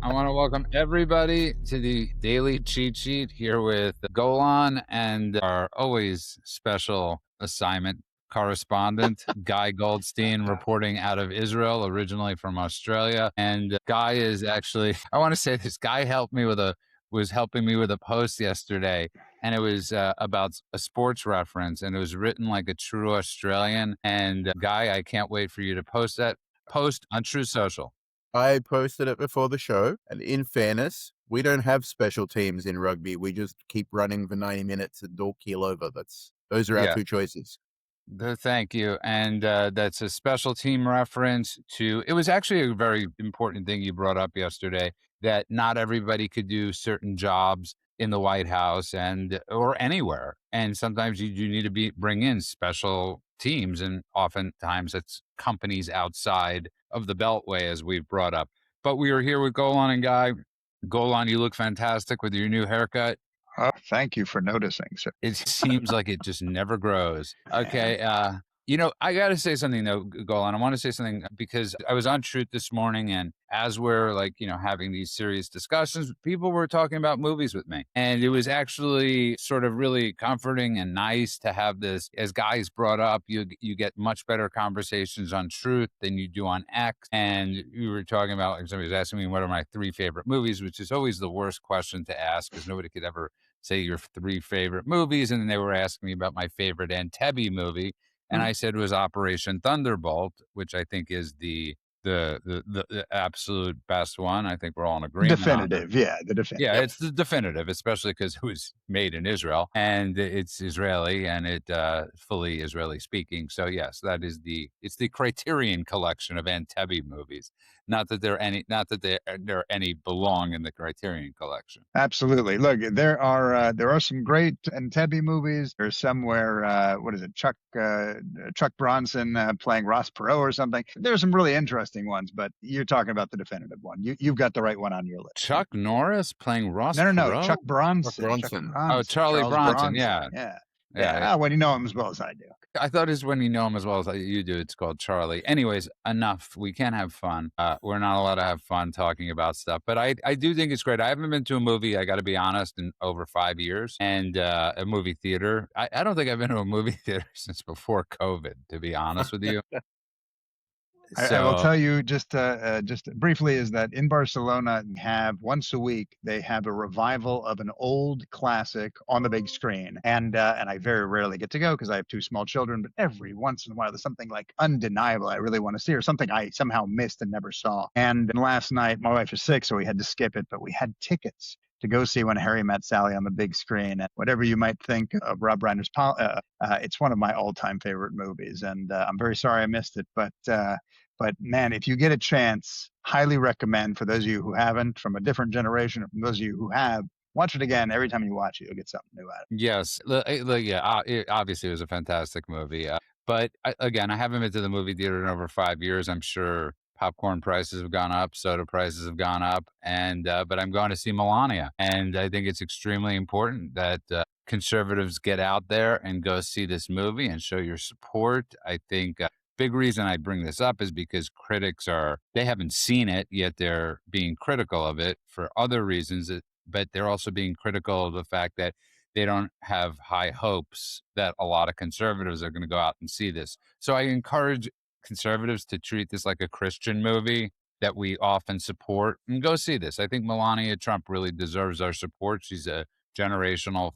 I want to welcome everybody to the Daily Cheat Sheet here with Golan and our always special assignment correspondent, Guy Goldstein, reporting out of Israel, originally from Australia. And Guy is actually, I want to say this, Guy was helping me with a post yesterday. And it was about a sports reference, and it was written like a true Australian. And Guy, I can't wait for you to post that post on True Social. I posted it before the show, and in fairness, we don't have special teams in rugby. We just keep running for 90 minutes and all keel over. Those are our Yeah. two choices. Thank you. And that's a special team reference to, it was actually a very important thing you brought up yesterday, that not everybody could do certain jobs in the White House or anywhere. And sometimes you do need to bring in special teams. And oftentimes it's companies outside of the Beltway, as we've brought up. But we are here with Golan and Guy. Golan, you look fantastic with your new haircut. Oh, thank you for noticing, sir. It seems like it just never grows. Okay. I got to say something though, Golan. I want to say something because I was on Truth this morning, and as we're having these serious discussions, people were talking about movies with me. And it was actually sort of really comforting and nice to have this. As Guys brought up, you get much better conversations on Truth than you do on X. And you were talking about, like, somebody was asking me what are my 3 favorite movies, which is always the worst question to ask because nobody could ever say your 3 favorite movies. And then they were asking me about my favorite Entebbe movie. And I said it was Operation Thunderbolt, which I think is the absolute best one. I think we're all in agreement. Definitive. Yeah, the definitive. Yeah, it's the definitive, especially because it was made in Israel and it's Israeli and it fully Israeli speaking. So yes, it's the Criterion collection of Entebbe movies. Not that there are any belong in the Criterion collection. Absolutely. Look, there are some great Entebbe movies. There's some where what is it, Chuck Bronson playing Ross Perot or something. There's some really interesting ones, but you're talking about the definitive one. You've got the right one on your list. Chuck Norris playing Ross No, Perot? Chuck Bronson. Chuck Bronson. Oh, Charles Bronson. Yeah. Yeah, when you know him as well as I do. I thought it's when you know him as well as you do. It's called Charlie. Anyways, enough. We can't have fun. We're not allowed to have fun talking about stuff. But I do think it's great. I haven't been to a movie, I got to be honest, in over 5 years. And a movie theater. I don't think I've been to a movie theater since before COVID, to be honest with you. I will tell you just briefly is that in Barcelona, once a week, they have a revival of an old classic on the big screen. And I very rarely get to go because I have 2 small children, but every once in a while, there's something like undeniable I really want to see or something I somehow missed and never saw. And last night, my wife is sick, so we had to skip it, but we had tickets to go see When Harry Met Sally on the big screen. And whatever you might think of Rob Reiner's, it's one of my all-time favorite movies. And I'm very sorry I missed it, but man, if you get a chance, highly recommend for those of you who haven't, from a different generation, or from those of you who have, watch it again. Every time you watch it, you'll get something new out of it. Yes. Obviously it was a fantastic movie. But again, I haven't been to the movie theater in over 5 years. I'm sure popcorn prices have gone up, soda prices have gone up, but I'm going to see Melania. And I think it's extremely important that conservatives get out there and go see this movie and show your support. I think big reason I bring this up is because they haven't seen it, yet they're being critical of it for other reasons, but they're also being critical of the fact that they don't have high hopes that a lot of conservatives are going to go out and see this. So I encourage conservatives to treat this like a Christian movie that we often support and go see this. I think Melania Trump really deserves our support. She's a generational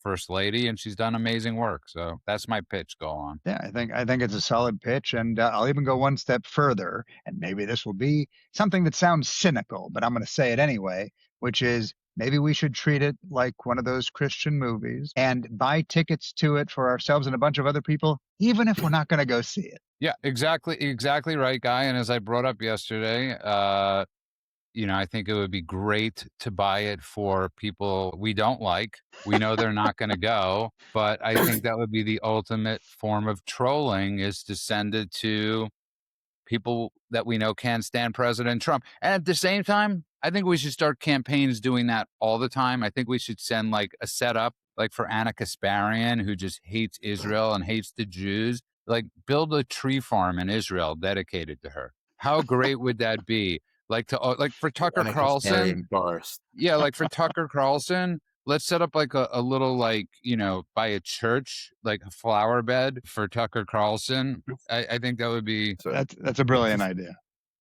first lady, and she's done amazing work. So that's my pitch. Go on. Yeah, I think it's a solid pitch, and I'll even go one step further. And maybe this will be something that sounds cynical, but I'm going to say it anyway, which is maybe we should treat it like one of those Christian movies and buy tickets to it for ourselves and a bunch of other people, even if we're not going to go see it. Yeah, exactly right, Guy. And as I brought up yesterday, I think it would be great to buy it for people we don't like. We know they're not going to go, but I think that would be the ultimate form of trolling, is to send it to people that we know can't stand President Trump. And at the same time, I think we should start campaigns doing that all the time. I think we should send like a setup, like for Anna Kasparian, who just hates Israel and hates the Jews, like build a tree farm in Israel dedicated to her. How great would that be? like for Tucker Anarchist Carlson. carrying forest. Yeah, like for Tucker Carlson, let's set up like a little, like, by a church, like a flower bed for Tucker Carlson. I think that would be. So That's a brilliant idea.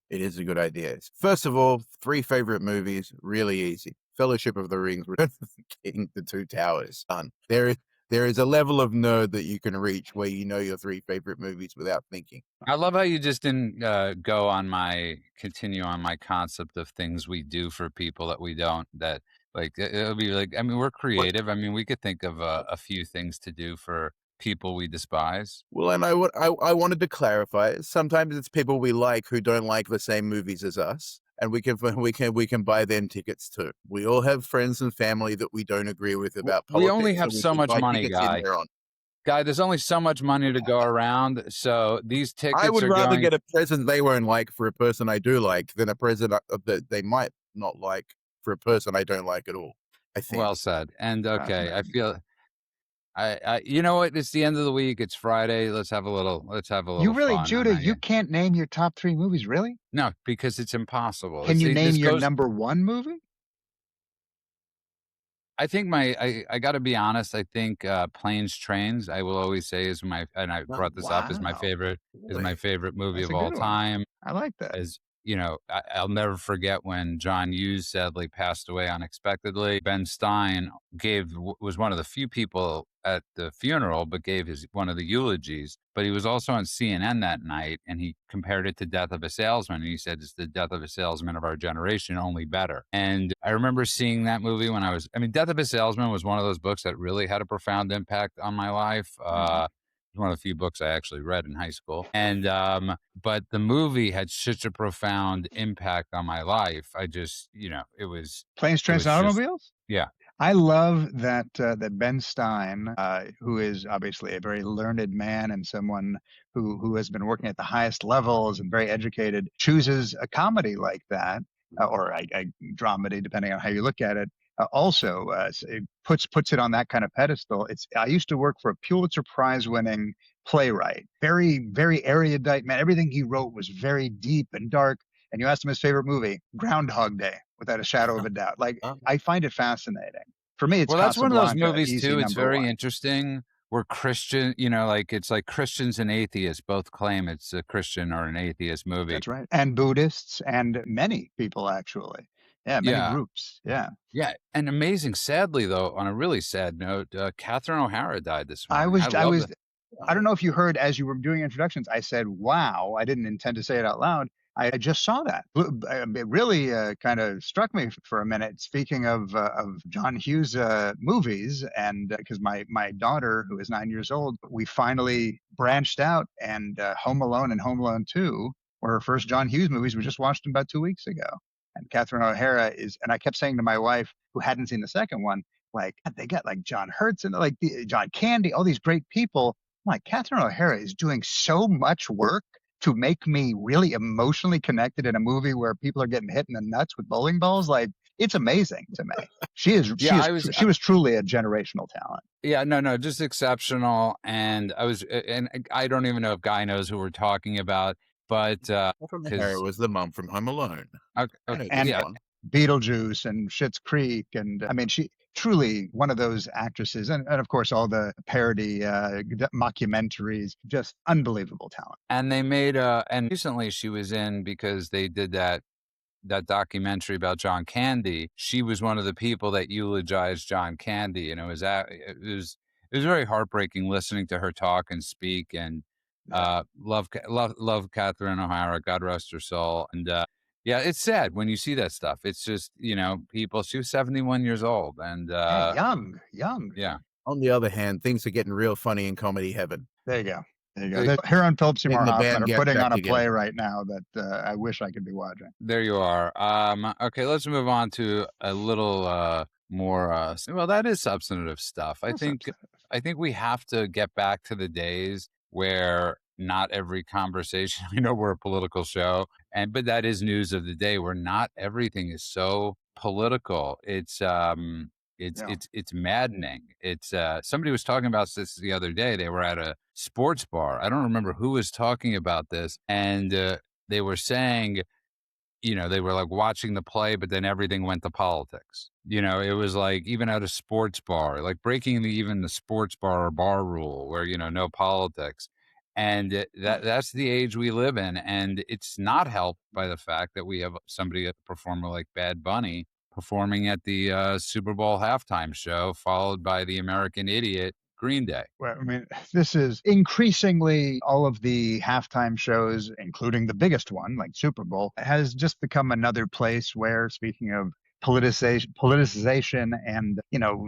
it is a good idea. First of all, 3 favorite movies, really easy. Fellowship of the Rings, Return of the King, The Two Towers, done. There is a level of nerd that you can reach where you know your 3 favorite movies without thinking. I love how you just didn't continue on my concept of things we do for people that we don't. That, like, it'll be like, I mean, we're What? creative. I mean, we could think of a few things to do for people we despise. Well, and I wanted to clarify. Sometimes it's people we like who don't like the same movies as us, and we can buy them tickets too. We all have friends and family that we don't agree with about We only politics, have so we so should much buy money, tickets in Guy. there on. Guy, there's only so much money to go around, so these I tickets would are rather going. get a present they won't like for a person I do like than a present that they might not like for a person I don't like at all. I think. Well said. And okay, I Fascinating. feel you know what? It's the end of the week. It's Friday. Let's have a little You really, fun. Judah, you can't name your top 3 movies, really? No, because it's impossible. Can you name This your goes. number 1 movie? I think I got to be honest. I think Planes, Trains, I will always say, and I Oh, brought this up, is my Wow. favorite boy. movie That's of a all good one. time. I like that. As I'll never forget when John Hughes sadly passed away unexpectedly. Ben Stein was one of the few people at the funeral, but gave one of the eulogies. But he was also on CNN that night, and he compared it to Death of a Salesman, and he said it's the death of a salesman of our generation, only better. And I remember seeing that movie when Death of a Salesman was one of those books that really had a profound impact on my life. Mhm. It's one of the few books I actually read in high school. And but the movie had such a profound impact on my life. I just, Planes, it Trains, was and just, Automobiles? yeah. I love that Ben Stein, who is obviously a very learned man and someone who has been working at the highest levels and very educated, chooses a comedy like that, or a dramedy, depending on how you look at it. Also, it puts it on that kind of pedestal. I used to work for a Pulitzer Prize winning playwright, very very erudite man. Everything he wrote was very deep and dark. And you asked him his favorite movie, Groundhog Day, without a shadow of a doubt. Like, I find it fascinating. For me, it's Well, that's one of those Casablanca, movies easy too. It's number very 1. interesting where Christian, like it's like Christians and atheists both claim it's a Christian or an atheist movie. That's right. And Buddhists and many people, actually. Yeah, many Yeah. groups. Yeah. Yeah. And amazing. Sadly, though, on a really sad note, Catherine O'Hara died this I morning. was I I love was it. I don't know if you heard as you were doing introductions, I said, "Wow." I didn't intend to say it out loud. I just saw that. It really kind of struck me for a minute. Speaking of John Hughes movies, and because my daughter, who is 9 years old, we finally branched out, and Home Alone and Home Alone 2 were her first John Hughes movies. We just watched them about 2 weeks ago. And Catherine O'Hara and I kept saying to my wife, who hadn't seen the second one, like, "God, they got like John Hurts and like John Candy, all these great people." I'm like, Catherine O'Hara is doing so much work to make me really emotionally connected in a movie where people are getting hit in the nuts with bowling balls. Like, it's amazing to me. She is Yeah, she is she was truly a generational talent. yeah, no, just exceptional. And I don't even know if Guy knows who we're talking about, but Catherine O'Hara because was the mum from Home Alone. I know this And yeah, one. Beetlejuice and Schitt's Creek, and I mean, she truly one of those actresses, and of course all the parody mockumentaries, just unbelievable talent. and and recently she was in, because they did that documentary about John Candy. She was one of the people that eulogized John Candy, and it was very heartbreaking listening to her talk and speak. And Yeah. love Catherine O'Hara, God rest her soul. And yeah, it's sad when you see that stuff. It's just, people. She was 71 years old, and Hey, young. yeah. On the other hand, things are getting real funny in comedy heaven. There you go. There you go. Uh, Heron Phillips Getting Seymour the Hoffman band are get putting back on a play together. right now that I wish I could be watching. There you are. Okay, let's move on to a little more. Well, that is substantive stuff. I That's think. substantive. I think we have to get back to the days where not every conversation. I know we're a political show, but that is news of the day. Where not everything is so political. Yeah. It's maddening. It's somebody was talking about this the other day. They were at a sports bar. I don't remember who was talking about this, and they were saying they were like watching the play, but then everything went to politics. It was like even at a sports bar, like breaking even the sports bar or bar rule where, no politics. And that's the age we live in. And it's not helped by the fact that we have somebody, a performer like Bad Bunny, performing at the Super Bowl halftime show, followed by the American Idiot Green Day. Well, I mean, this is increasingly all of the halftime shows, including the biggest one, like Super Bowl, has just become another place where, speaking of politicization and,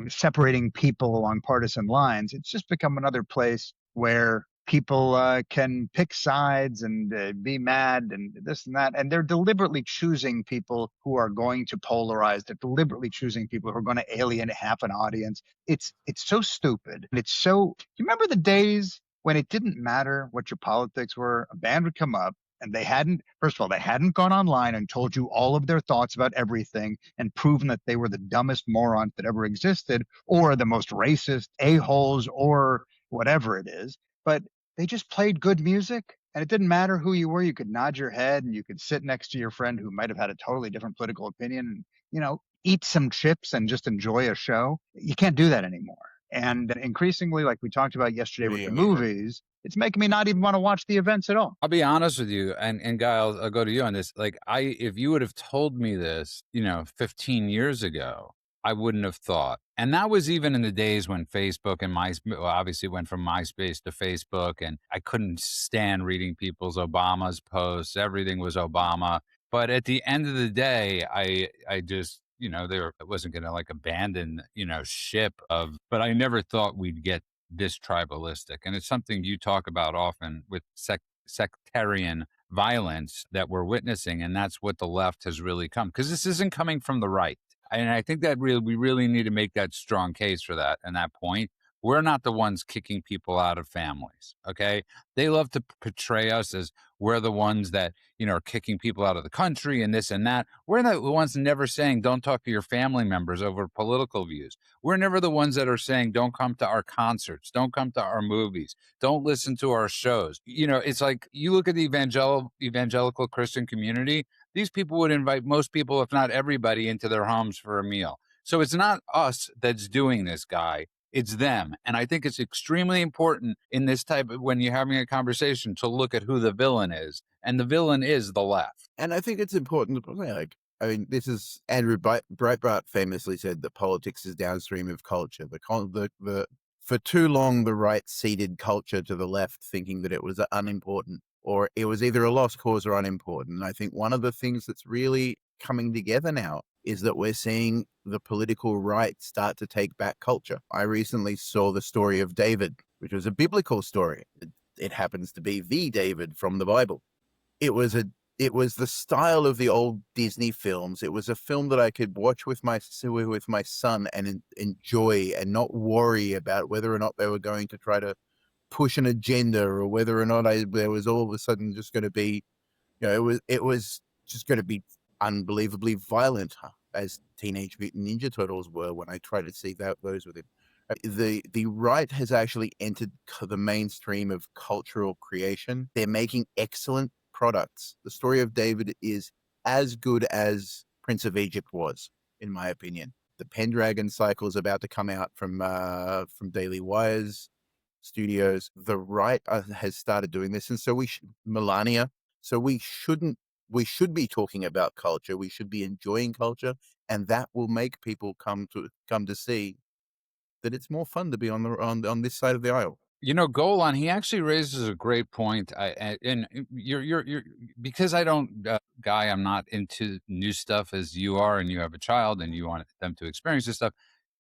separating people along partisan lines, it's just become another place where people can pick sides and be mad and this and that. And they're deliberately choosing people who are going to polarize. They're deliberately choosing people who are going to alienate half an audience. It's so stupid. And it's so, you remember the days when it didn't matter what your politics were? A band would come up and first of all, they hadn't gone online and told you all of their thoughts about everything and proven that they were the dumbest morons that ever existed or the most racist a-holes or whatever it is. But they just played good music, and it didn't matter who you were. You could nod your head and you could sit next to your friend who might have had a totally different political opinion and, eat some chips and just enjoy a show. You can't do that anymore. And increasingly, like we talked about yesterday with the movies, it's making me not even want to watch the events at all. I'll be honest with you, and Guy, I'll go to you on this. Like, if you would have told me this, 15 years ago, I wouldn't have thought. And that was even in the days when Facebook and MySpace, obviously went from MySpace to Facebook, and I couldn't stand reading people's Obama's posts. Everything was Obama. But at the end of the day, I just, I wasn't going to like abandon, ship of, but I never thought we'd get this tribalistic. And it's something you talk about often with sectarian violence that we're witnessing. And that's what the left has really come, because this isn't coming from the right. And I think that we really need to make that strong case for that. And that point, we're not the ones kicking people out of families. Okay. They love to portray us as we're the ones that, are kicking people out of the country and this and that. We're the ones never saying don't talk to your family members over political views. We're never the ones that are saying don't come to our concerts, don't come to our movies, don't listen to our shows. It's like you look at the evangelical Christian community, these people would invite most people, if not everybody, into their homes for a meal. So it's not us that's doing this, Guy. It's them. And I think it's extremely important in this type of, when you're having a conversation, to look at who the villain is. And the villain is the left. And I think it's important to say, this is Andrew Breitbart famously said that politics is downstream of culture. For too long, the right ceded culture to the left, thinking that it was unimportant, or it was either a lost cause or unimportant. And I think one of the things that's really coming together now is that we're seeing the political right start to take back culture. I recently saw the story of David, which was a biblical story. It happens to be the David from the Bible. It was the style of the old Disney films. It was a film that I could watch with my son and enjoy and not worry about whether or not they were going to try to push an agenda or whether or not there was all of a sudden just going to be, it was just going to be unbelievably violent, as Teenage Mutant Ninja Turtles were when I tried to see those with him. The right has actually entered the mainstream of cultural creation. They're making excellent products. The story of David is as good as Prince of Egypt was, in my opinion. The Pendragon cycle is about to come out from Daily Wire's studios. The right has started doing this, and so Melania. So we should be talking about culture. We should be enjoying culture, and that will make people come to see that it's more fun to be on this side of the aisle. Golan, he actually raises a great point. And you're because I don't, Guy, I'm not into new stuff as you are, and you have a child and you want them to experience this stuff.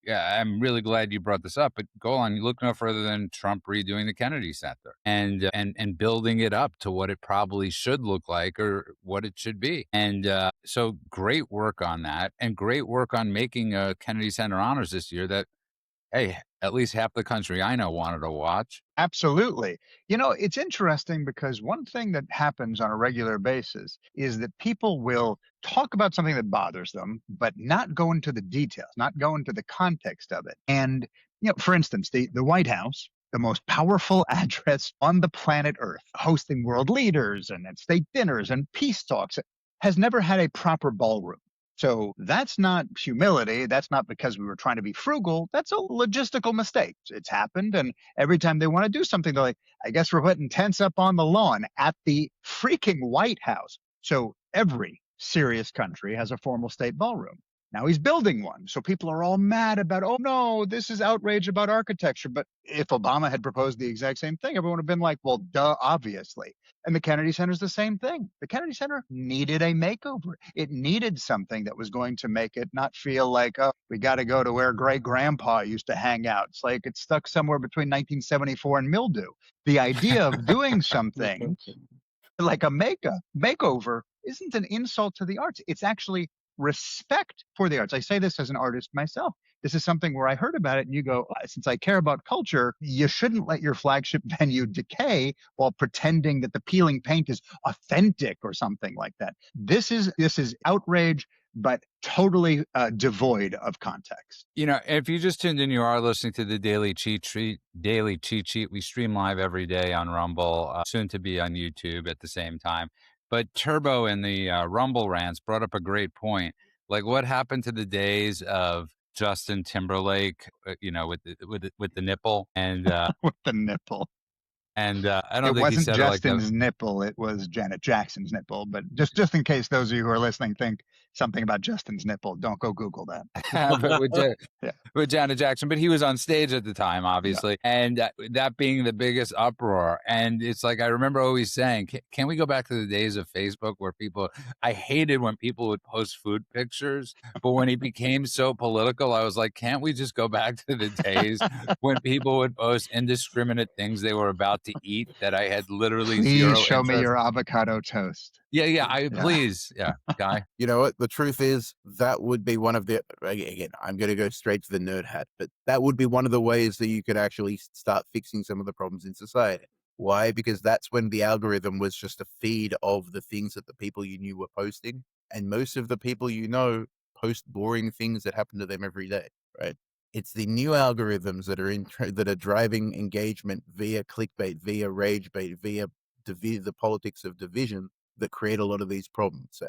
Yeah, I'm really glad you brought this up. But Golan, you look no further than Trump redoing the Kennedy Center and building it up to what it probably should look like or what it should be. And so great work on that, and great work on making Kennedy Center honors this year that, hey, at least half the country I know wanted to watch. Absolutely. It's interesting because one thing that happens on a regular basis is that people will talk about something that bothers them, but not go into the details, not go into the context of it. And, for instance, the White House, the most powerful address on the planet Earth, hosting world leaders and state dinners and peace talks. has never had a proper ballroom. So that's not humility. That's not because we were trying to be frugal. That's a logistical mistake. It's happened. And every time they want to do something, they're like, I guess we're putting tents up on the lawn at the freaking White House. So every serious country has a formal state ballroom. Now he's building one. So people are all mad about, oh no, this is outrage about architecture. But if Obama had proposed the exact same thing, everyone would have been like, well, duh, obviously. And the Kennedy Center is the same thing. The Kennedy Center needed a makeover. It needed something that was going to make it not feel like, oh, we got to go to where great grandpa used to hang out. It's like it's stuck somewhere between 1974 and mildew. The idea of doing something like a makeover isn't an insult to the arts. It's actually respect for the arts. I say this as an artist myself. This is something where I heard about it and you go, since I care about culture, you shouldn't let your flagship venue decay while pretending that the peeling paint is authentic or something like that. This is outrage, but totally devoid of context. If you just tuned in, you are listening to the Daily Cheat Sheet. We stream live every day on Rumble, soon to be on YouTube at the same time. But Turbo in the Rumble rants brought up a great point. Like, what happened to the days of Justin Timberlake, with the nipple and with the nipple. And I don't it think wasn't he said Justin's nipple; it was Janet Jackson's nipple. But just in case those of you who are listening think something about Justin's nipple, don't go Google that. but with Janet Jackson, but he was on stage at the time, obviously, and that being the biggest uproar. And it's like, I remember always saying, can we go back to the days of Facebook where I hated when people would post food pictures, but when it became so political, I was like, can't we just go back to the days when people would post indiscriminate things they were about to eat that I had literally zero Please show interest. me your avocado toast. Please. Yeah, Guy. You know what? The truth is, that would be one of the, again, I'm going to go straight to the nerd hat, but that would be one of the ways that you could actually start fixing some of the problems in society. Why? Because that's when the algorithm was just a feed of the things that the people you knew were posting. And most of the people you know post boring things that happen to them every day, right? It's the new algorithms that are that are driving engagement via clickbait, via rage bait, via the politics of division that create a lot of these problems. So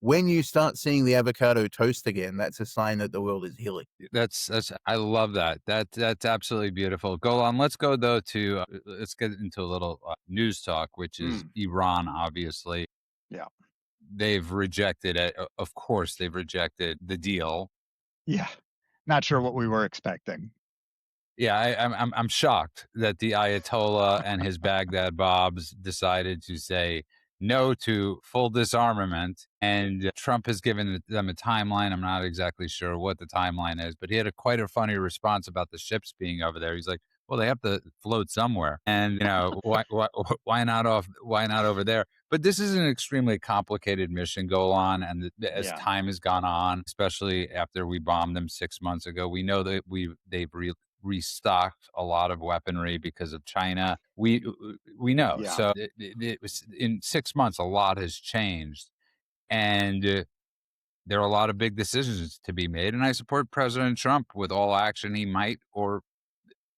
when you start seeing the avocado toast again, that's a sign that the world is healing. That's I love that. That's absolutely beautiful. Go on. Let's go though to let's get into a little news talk, which is Iran. Obviously, they've rejected it. Of course, they've rejected the deal. Yeah, not sure what we were expecting. Yeah, I'm shocked that the Ayatollah and his Baghdad Bobs decided to say no to full disarmament, and Trump has given them a timeline. I'm not exactly sure what the timeline is, but he had quite a funny response about the ships being over there. He's like, well, they have to float somewhere, and why not over there? But this is an extremely complicated mission, Golan, and as time has gone on, especially after we bombed them 6 months ago, we know that they've restocked a lot of weaponry because of China. We know. So it was in 6 months, a lot has changed, and there are a lot of big decisions to be made. And I support President Trump with all action he might or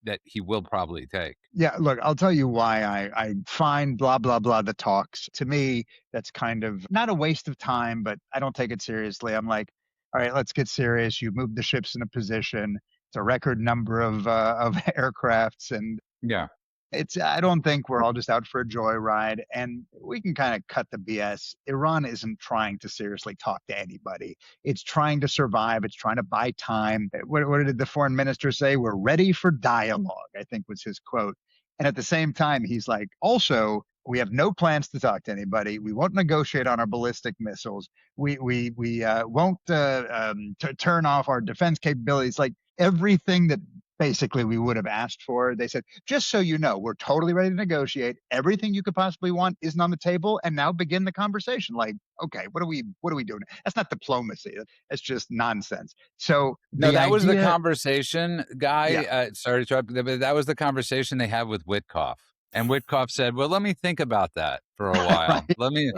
that he will probably take. Yeah, look, I'll tell you why I find blah, blah, blah, the talks. To me, that's kind of not a waste of time, but I don't take it seriously. I'm like, all right, let's get serious. You moved the ships in a position. It's a record number of aircrafts, and I don't think we're all just out for a joyride, and we can kind of cut the BS. Iran isn't trying to seriously talk to anybody. It's trying to survive. It's trying to buy time. What did the foreign minister say? We're ready for dialogue, I think was his quote. And at the same time, he's like, also, we have no plans to talk to anybody. We won't negotiate on our ballistic missiles. We won't turn off our defense capabilities. Like everything that basically we would have asked for. They said, just so you know, we're totally ready to negotiate. Everything you could possibly want isn't on the table, and now begin the conversation. Like, okay, what are we doing? That's not diplomacy. That's just nonsense. So was the conversation, Guy. Sorry to interrupt, but that was the conversation they had with Witkoff. And Witkoff said, well, let me think about that for a while. Right. Let me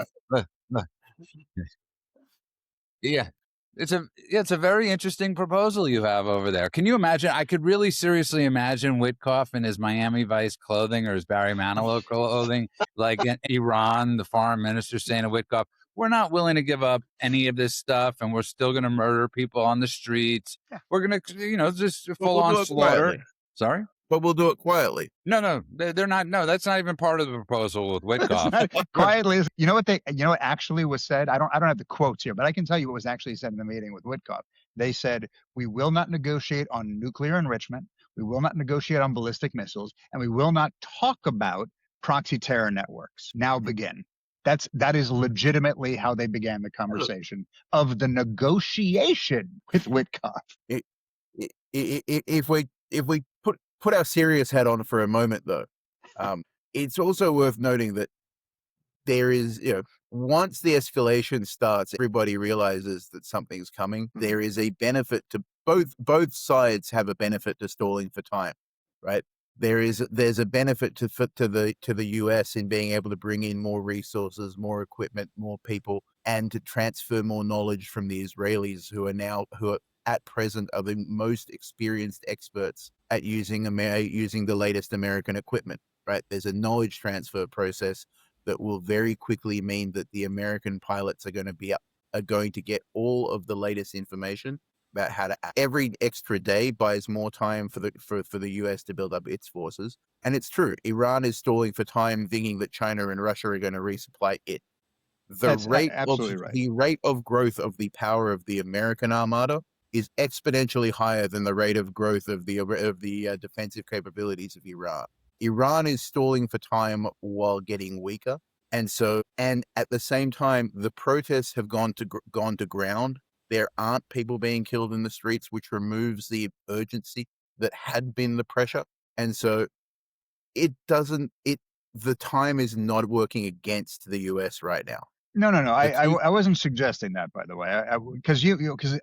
yeah. It's a very interesting proposal you have over there. Can you imagine? I could really seriously imagine Witkoff in his Miami Vice clothing or his Barry Manilow clothing, like in Iran, the foreign minister saying to Witkoff, we're not willing to give up any of this stuff, and we're still going to murder people on the streets. Yeah. We're going to, just But full we'll on do it slaughter. quietly. Sorry? But we'll do it quietly. No, they're not. No, that's not even part of the proposal with It's Witkoff. not quietly. You know what actually was said? I don't have the quotes here, but I can tell you what was actually said in the meeting with Witkoff. They said, we will not negotiate on nuclear enrichment. We will not negotiate on ballistic missiles, and we will not talk about proxy terror networks. Now begin. That is legitimately how they began the conversation of the negotiation with Witkoff. If we put our serious hat on for a moment, though, it's also worth noting that there is, once the escalation starts, everybody realizes that something's coming. Mm-hmm. There is a benefit to both sides have a benefit to stalling for time, right? There's a benefit to the US in being able to bring in more resources, more equipment, more people, and to transfer more knowledge from the Israelis who are at present are the most experienced experts at using the latest American equipment, right? There's a knowledge transfer process that will very quickly mean that the American pilots are going to get all of the latest information about how to act. Every extra day buys more time for the US to build up its forces. And it's true. Iran is stalling for time, thinking that China and Russia are going to resupply it. That's absolutely right. The rate of growth of the power of the American armada is exponentially higher than the rate of growth of the defensive capabilities of Iran. Iran is stalling for time while getting weaker. And at the same time, the protests have gone to ground. There aren't people being killed in the streets, which removes the urgency that had been the pressure. And so the time is not working against the US right now. No. I wasn't suggesting that, by the way, because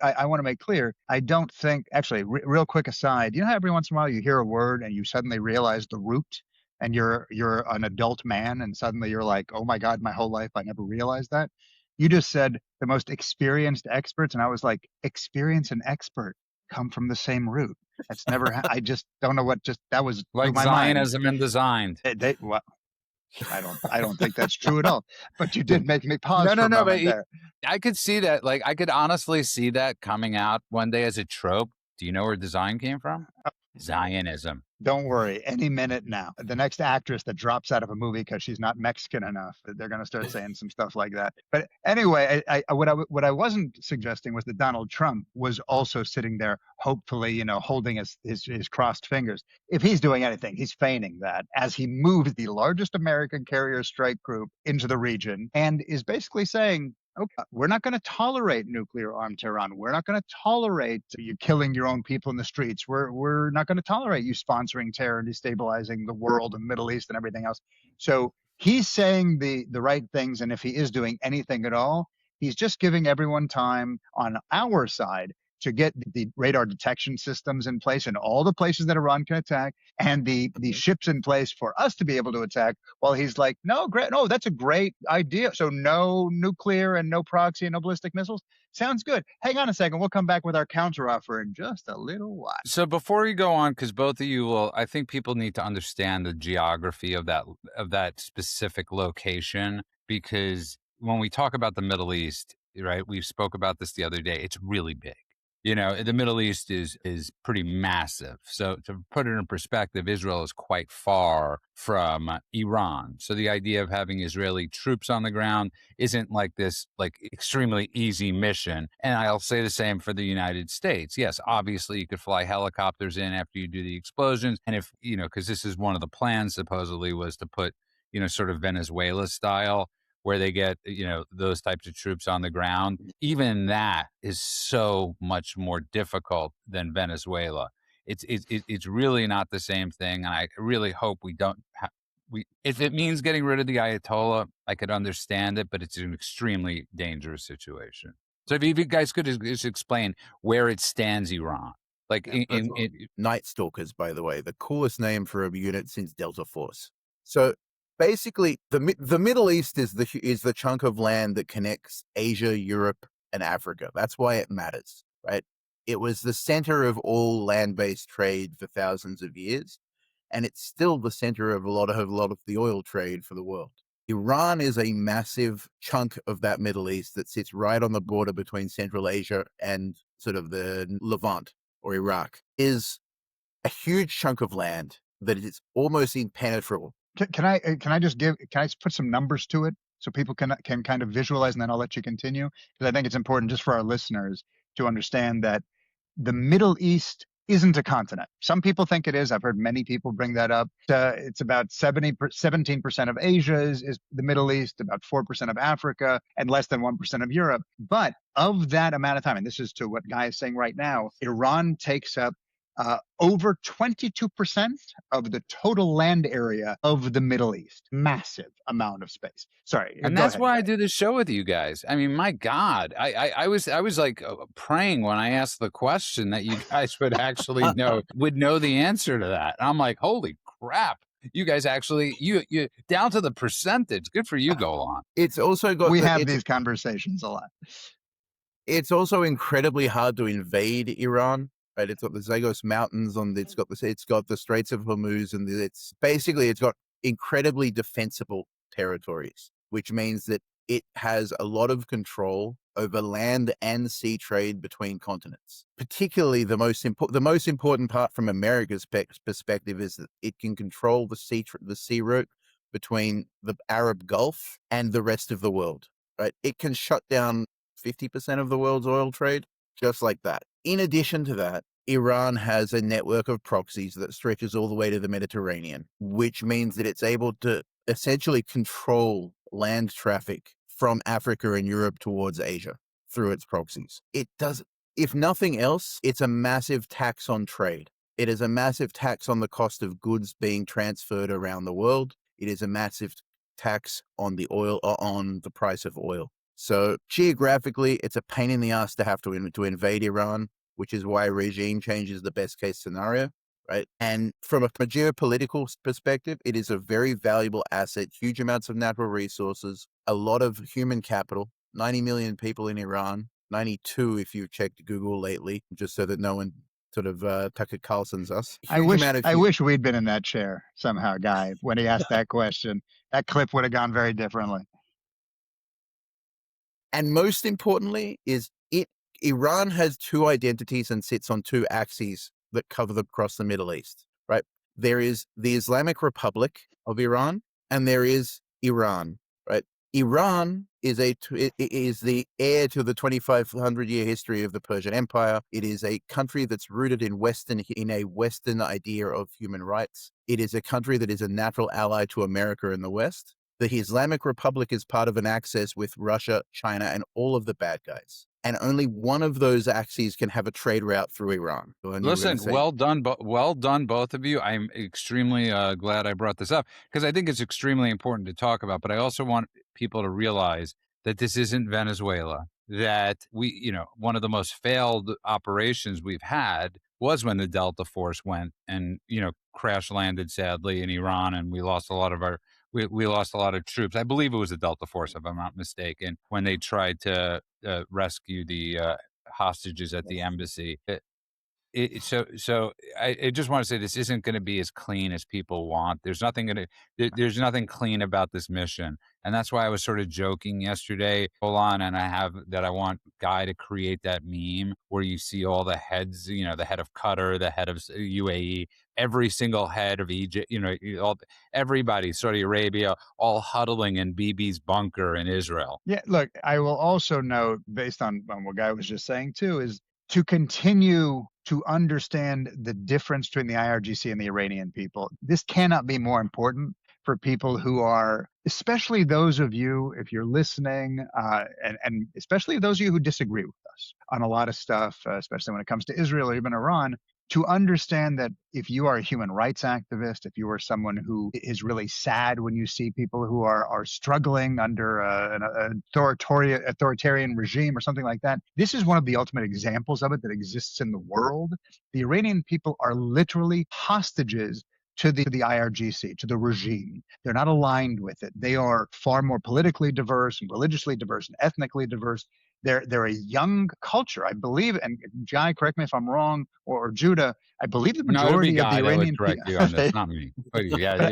I want to make clear. I don't think, actually, real quick aside, you know how every once in a while you hear a word and you suddenly realize the root, and you're an adult man, and suddenly you're like, oh my God, my whole life I never realized that. You just said the most experienced experts, and I was like, experience and expert come from the same root. That's never. I just don't know that was like my Zionism and designed. Well, I don't think that's true at all. But you did make me pause for a moment there. I could see that. Like, I could honestly see that coming out one day as a trope. Do you know where design came from? Zionism. Don't worry. Any minute now, the next actress that drops out of a movie because she's not Mexican enough, they're going to start saying some stuff like that. But anyway, what I wasn't suggesting was that Donald Trump was also sitting there, hopefully, holding his crossed fingers. If he's doing anything, he's feigning that as he moves the largest American carrier strike group into the region and is basically saying, okay, we're not going to tolerate nuclear armed Tehran. We're not going to tolerate you killing your own people in the streets. We're not going to tolerate you sponsoring terror and destabilizing the world and the Middle East and everything else. So he's saying the right things. And if he is doing anything at all, he's just giving everyone time on our side to get the radar detection systems in place in all the places that Iran can attack, and the ships in place for us to be able to attack, while he's like, no, that's a great idea. So no nuclear and no proxy and no ballistic missiles. Sounds good. Hang on a second. We'll come back with our counteroffer in just a little while. So before you go on, because both of you will, I think people need to understand the geography of that specific location, because when we talk about the Middle East, right, we spoke about this the other day, it's really big. The Middle East is pretty massive. So to put it in perspective, Israel is quite far from Iran. So the idea of having Israeli troops on the ground isn't like this extremely easy mission. And I'll say the same for the United States. Yes, obviously you could fly helicopters in after you do the explosions. And if, because this is one of the plans supposedly was to put, sort of Venezuela style, where they get, those types of troops on the ground. Even that is so much more difficult than Venezuela. It's really not the same thing. And I really hope we don't if it means getting rid of the Ayatollah, I could understand it, but it's an extremely dangerous situation. So if you guys could just explain where it stands, Iran. Night Stalkers, by the way, the coolest name for a unit since Delta Force. So basically, the Middle East is the chunk of land that connects Asia, Europe, and Africa. That's why it matters, right? It was the center of all land-based trade for thousands of years, and it's still the center of a lot of the oil trade for the world. Iran is a massive chunk of that Middle East that sits right on the border between Central Asia and sort of the Levant or Iraq, is a huge chunk of land that is almost impenetrable. Can I put some numbers to it so people can kind of visualize, and then I'll let you continue, because I think it's important just for our listeners to understand that the Middle East isn't a continent. Some people think it is. I've heard many people bring that up. It's about 17% of Asia is the Middle East, about 4% of Africa, and less than 1% of Europe. But of that amount of time, and this is to what Guy is saying right now, Iran takes up over 22% of the total land area of the Middle East. Massive amount of space. Sorry, And go that's ahead, why I Guy. do this show with you guys. I mean, my God, I was like praying when I asked the question that you guys would actually know the answer to that. And I'm like, holy crap, you guys actually you down to the percentage. Good for you, Golan. It's also got We the, have these conversations a lot. it's also incredibly hard to invade Iran. Right, it's got the Zagros Mountains on. It's got the Straits of Hormuz, and it's got incredibly defensible territories, which means that it has a lot of control over land and sea trade between continents. Particularly, the most important part from America's perspective is that it can control the sea route between the Arab Gulf and the rest of the world. Right, it can shut down 50% of the world's oil trade just like that. In addition to that, Iran has a network of proxies that stretches all the way to the Mediterranean, which means that it's able to essentially control land traffic from Africa and Europe towards Asia through its proxies. It does, if nothing else, it's a massive tax on trade. It is a massive tax on the cost of goods being transferred around the world. It is a massive tax on the price of oil. So geographically, it's a pain in the ass to have to invade Iran, which is why regime change is the best case scenario, right? And from a geopolitical perspective, it is a very valuable asset, huge amounts of natural resources, a lot of human capital, 90 million people in Iran, 92 if you've checked Google lately, just so that no one sort of Tucker Carlson's us. I wish we'd been in that chair somehow, Guy, when he asked that question. That clip would have gone very differently. And most importantly Iran has two identities and sits on two axes that cover across the Middle East, right? There is the Islamic Republic of Iran, and there is Iran, right? Iran is the heir to the 2,500-year history of the Persian Empire. It is a country that's rooted in a Western idea of human rights. It is a country that is a natural ally to America in the West. The Islamic Republic is part of an axis with Russia, China, and all of the bad guys. And only one of those axes can have a trade route through Iran. Listen, well done, both of you. I'm extremely glad I brought this up because I think it's extremely important to talk about. But I also want people to realize that this isn't Venezuela. That one of the most failed operations we've had was when the Delta Force went and crash landed sadly in Iran, and we lost a lot of we lost a lot of troops. I believe it was the Delta Force, if I'm not mistaken, when they tried to rescue the hostages at the embassy. So I just want to say this isn't going to be as clean as people want. There's nothing clean about this mission. And that's why I was sort of joking yesterday, Olan, and I want Guy to create that meme where you see all the heads, the head of Qatar, the head of UAE, every single head of Egypt, everybody, Saudi Arabia, all huddling in Bibi's bunker in Israel. Yeah, look, I will also note, based on what Guy was just saying too, is to continue to understand the difference between the IRGC and the Iranian people. This cannot be more important for people who are, especially those of you, if you're listening, and especially those of you who disagree with us on a lot of stuff, especially when it comes to Israel or even Iran, to understand that if you are a human rights activist, if you are someone who is really sad when you see people who are struggling under an authoritarian regime or something like that, this is one of the ultimate examples of it that exists in the world. The Iranian people are literally hostages to the IRGC, to the regime. They're not aligned with it. They are far more politically diverse and religiously diverse and ethnically diverse. They're a young culture, I believe, and Jai, correct me if I'm wrong, or Judah, I believe the No, it'll be majority of the Guy that would Iranian correct people. you on this, not me. Yeah.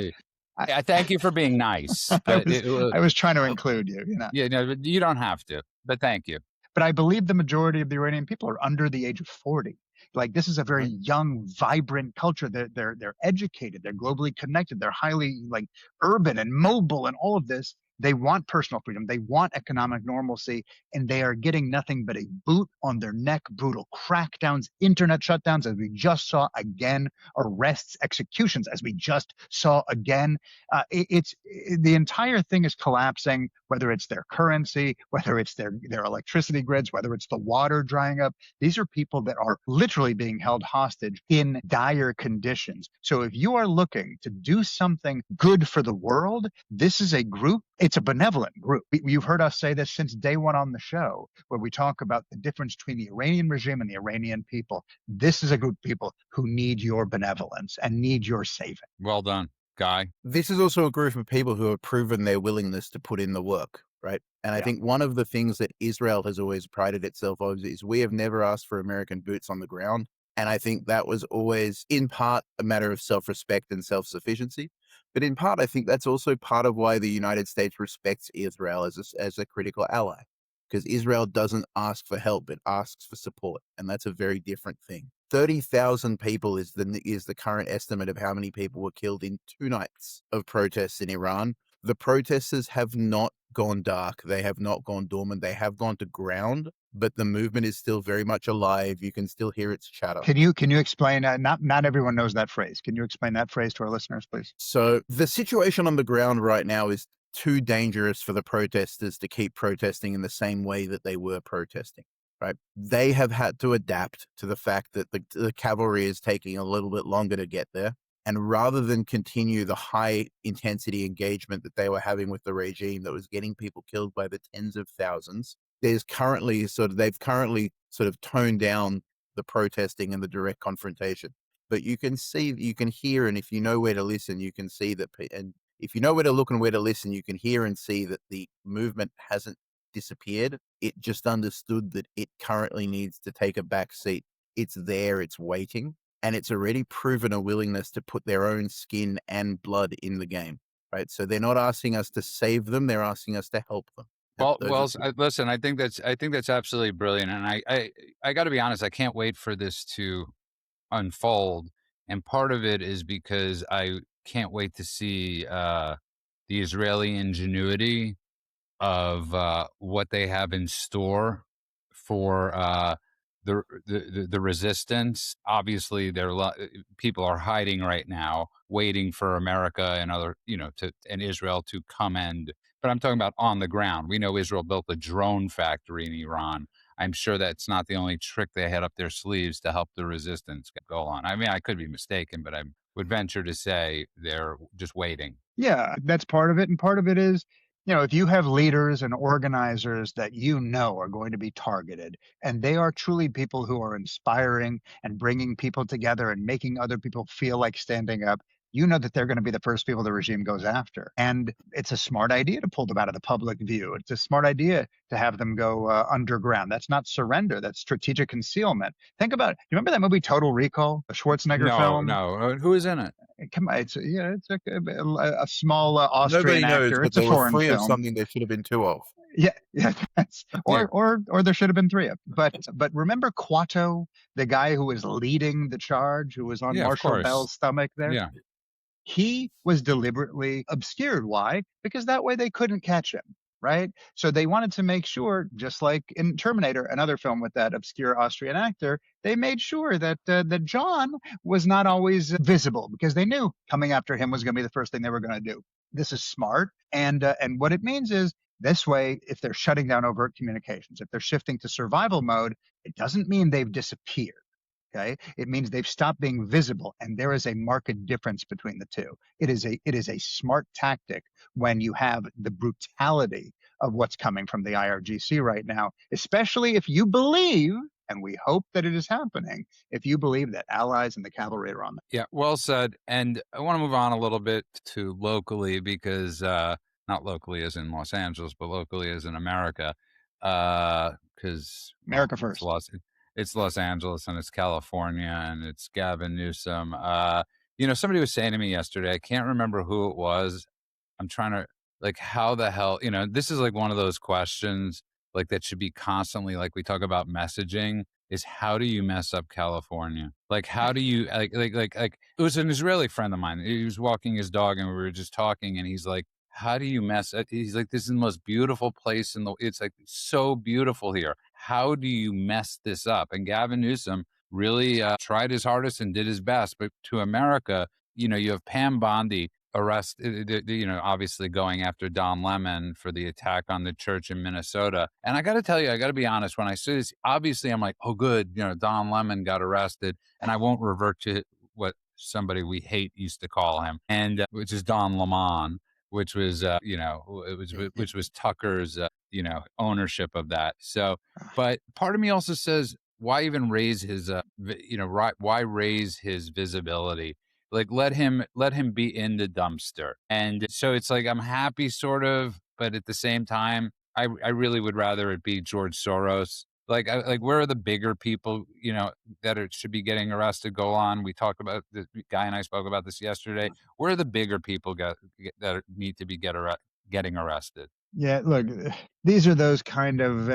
I thank you for being nice, I but was I was trying to include you, you know. yeah, no, you don't have to, but thank you. But I believe the majority of the Iranian people are under the age of 40. Like this is a very Right. young, vibrant culture. They're educated, they're globally connected, they're highly like urban and mobile and all of this. They want personal freedom, they want economic normalcy, and they are getting nothing but a boot on their neck, brutal crackdowns, internet shutdowns, as we just saw again, arrests, executions, as we just saw again. The entire thing is collapsing, whether it's their currency, whether it's their electricity grids, whether it's the water drying up. These are people that are literally being held hostage in dire conditions. So if you are looking to do something good for the world, this is a group. It's a benevolent group. You've heard us say this since day one on the show, where we talk about the difference between the Iranian regime and the Iranian people. This is a group of people who need your benevolence and need your saving. Well done, Guy. This is also a group of people who have proven their willingness to put in the work, right? And I Yeah. think one of the things that Israel has always prided itself on is we have never asked for American boots on the ground. And I think that was always, in part, a matter of self-respect and self-sufficiency. But in part, I think that's also part of why the United States respects Israel as a critical ally. Because Israel doesn't ask for help, it asks for support. And that's a very different thing. 30,000 people is the current estimate of how many people were killed in 2 nights of protests in Iran. The protesters have not gone dark. They have not gone dormant. They have gone to ground, but the movement is still very much alive. You can still hear its chatter. Can you explain? Not everyone knows that phrase. Can you explain that phrase to our listeners, please? So the situation on the ground right now is too dangerous for the protesters to keep protesting in the same way that they were protesting. Right? They have had to adapt to the fact that the cavalry is taking a little bit longer to get there. And rather than continue the high intensity engagement that they were having with the regime that was getting people killed by the tens of thousands, they've currently sort of toned down the protesting and the direct confrontation. But you can hear, and if you know where to listen, you can see that, and if you know where to look and where to listen, you can hear and see that the movement hasn't disappeared. It just understood that it currently needs to take a back seat. It's there, it's waiting, and it's already proven a willingness to put their own skin and blood in the game, right? So they're not asking us to save them, they're asking us to help them. Listen, I think that's absolutely brilliant, and I got to be honest, I can't wait for this to unfold, and part of it is because I can't wait to see the Israeli ingenuity of what they have in store for the resistance. Obviously, people are hiding right now, waiting for America and other, and Israel to come and. But I'm talking about on the ground. We know Israel built a drone factory in Iran. I'm sure that's not the only trick they had up their sleeves to help the resistance go on. I mean, I could be mistaken, but I would venture to say they're just waiting. Yeah, that's part of it. And part of it is, if you have leaders and organizers that are going to be targeted, and they are truly people who are inspiring and bringing people together and making other people feel like standing up, that they're going to be the first people the regime goes after. And it's a smart idea to pull them out of the public view. It's a smart idea to have them go underground. That's not surrender. That's strategic concealment. Think about it. You remember that movie Total Recall, the Schwarzenegger film? No. Who is in it? Come on, it's a small Austrian Nobody knows, actor. but It's a there were foreign 3 of film. something there should have been 2 of. Yeah, or there should have been 3 of. But remember Quato, the guy who was leading the charge, who was on Yeah, of Marshall course. Bell's stomach there? Yeah. He was deliberately obscured. Why? Because that way they couldn't catch him, right? So they wanted to make sure, just like in Terminator, another film with that obscure Austrian actor, they made sure that that John was not always visible, because they knew coming after him was going to be the first thing they were going to do. This is smart, and what it means is this way, if they're shutting down overt communications, if they're shifting to survival mode, it doesn't mean they've disappeared. Okay. It means they've stopped being visible, and there is a marked difference between the two. It is a smart tactic when you have the brutality of what's coming from the IRGC right now, especially if you believe, and we hope that it is happening, if you believe that allies and the cavalry are on them. Yeah, well said. And I want to move on a little bit to locally, because not locally as in Los Angeles, but locally as in America, because America first. It's Los Angeles and it's California and it's Gavin Newsom. Somebody was saying to me yesterday, I can't remember who it was. I'm trying to like how the hell, this is like one of those questions like that should be constantly like we talk about messaging is how do you mess up California? Like how do you like it was an Israeli friend of mine. He was walking his dog and we were just talking and he's like, how do you mess up? He's like, this is the most beautiful place in the it's like so beautiful here. How do you mess this up? And Gavin Newsom really tried his hardest and did his best. But to America, you have Pam Bondi obviously going after Don Lemon for the attack on the church in Minnesota. And I got to tell you, I got to be honest, when I see this, obviously I'm like, oh, good, Don Lemon got arrested. And I won't revert to what somebody we hate used to call him, and which is Don Lemon, which was, which was Tucker's, ownership of that. So, but part of me also says, why even raise his, why raise his visibility? Like let him be in the dumpster. And so it's like I'm happy sort of, but at the same time, I really would rather it be George Soros. Like where are the bigger people, that should be getting arrested go on? We talked about the guy and I spoke about this yesterday. Where are the bigger people that need to be getting arrested? Yeah, look, these are those kind of,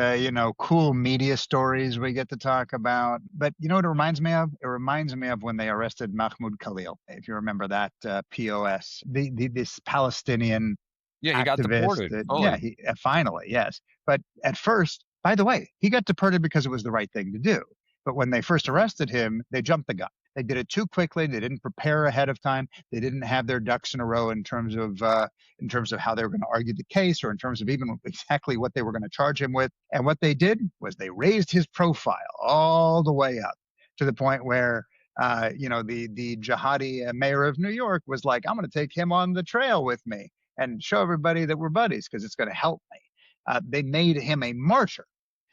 cool media stories we get to talk about. But you know what it reminds me of? It reminds me of when they arrested Mahmoud Khalil, if you remember that POS, this Palestinian Yeah, he got activist. deported Yeah, fully. he finally, yes. But at first, by the way, he got deported because it was the right thing to do. But when they first arrested him, they jumped the gun. They did it too quickly. They didn't prepare ahead of time. They didn't have their ducks in a row in terms of how they were going to argue the case or in terms of even exactly what they were going to charge him with. And what they did was they raised his profile all the way up to the point where the jihadi mayor of New York was like, I'm going to take him on the trail with me and show everybody that we're buddies because it's going to help me. They made him a martyr.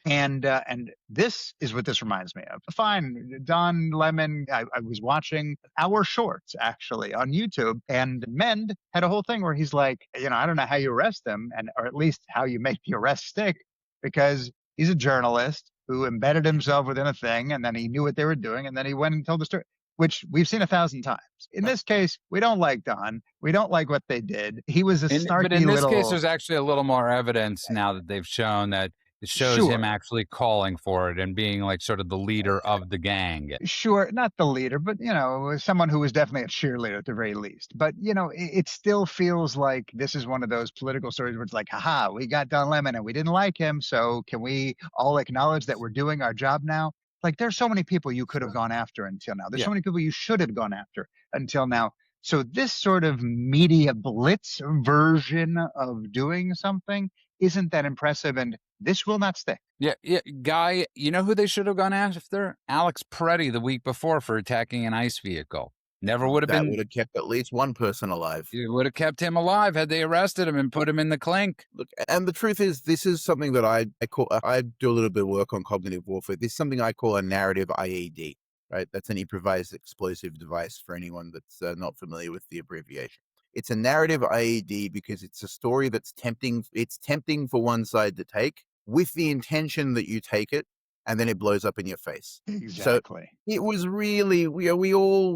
And this is what this reminds me of. Fine, Don Lemon. I was watching our shorts actually on YouTube, and Mend had a whole thing where he's like, I don't know how you arrest him, or at least how you make the arrest stick, because he's a journalist who embedded himself within a thing, and then he knew what they were doing, and then he went and told the story, which we've seen 1,000 times. In this case, we don't like Don. We don't like what they did. He was a But in snarky this case, little. there's actually a little more evidence now that they've shown that it shows him Sure. actually calling for it and being like sort of the leader of the gang. Sure, not the leader, but someone who was definitely a cheerleader at the very least. But it still feels like this is one of those political stories where it's like, haha, we got Don Lemon and we didn't like him, so can we all acknowledge that we're doing our job now? Like, there's so many people you could have gone after until now. There's so many people you should have gone after until now. So this sort of media blitz version of doing something isn't that impressive, and this will not stick. Yeah, Guy, you know who they should have gone after? Alex Peretti the week before for attacking an ICE vehicle. Never would have That been. would have kept at least one person alive. It would have kept him alive had they arrested him and put him in the clink. Look, and the truth is, this is something that I call. I do a little bit of work on cognitive warfare. This is something I call a narrative IED. Right, that's an improvised explosive device for anyone that's not familiar with the abbreviation. It's a narrative IED because it's a story that's tempting. It's tempting for one side to take with the intention that you take it, and then it blows up in your face. Exactly. So it was really,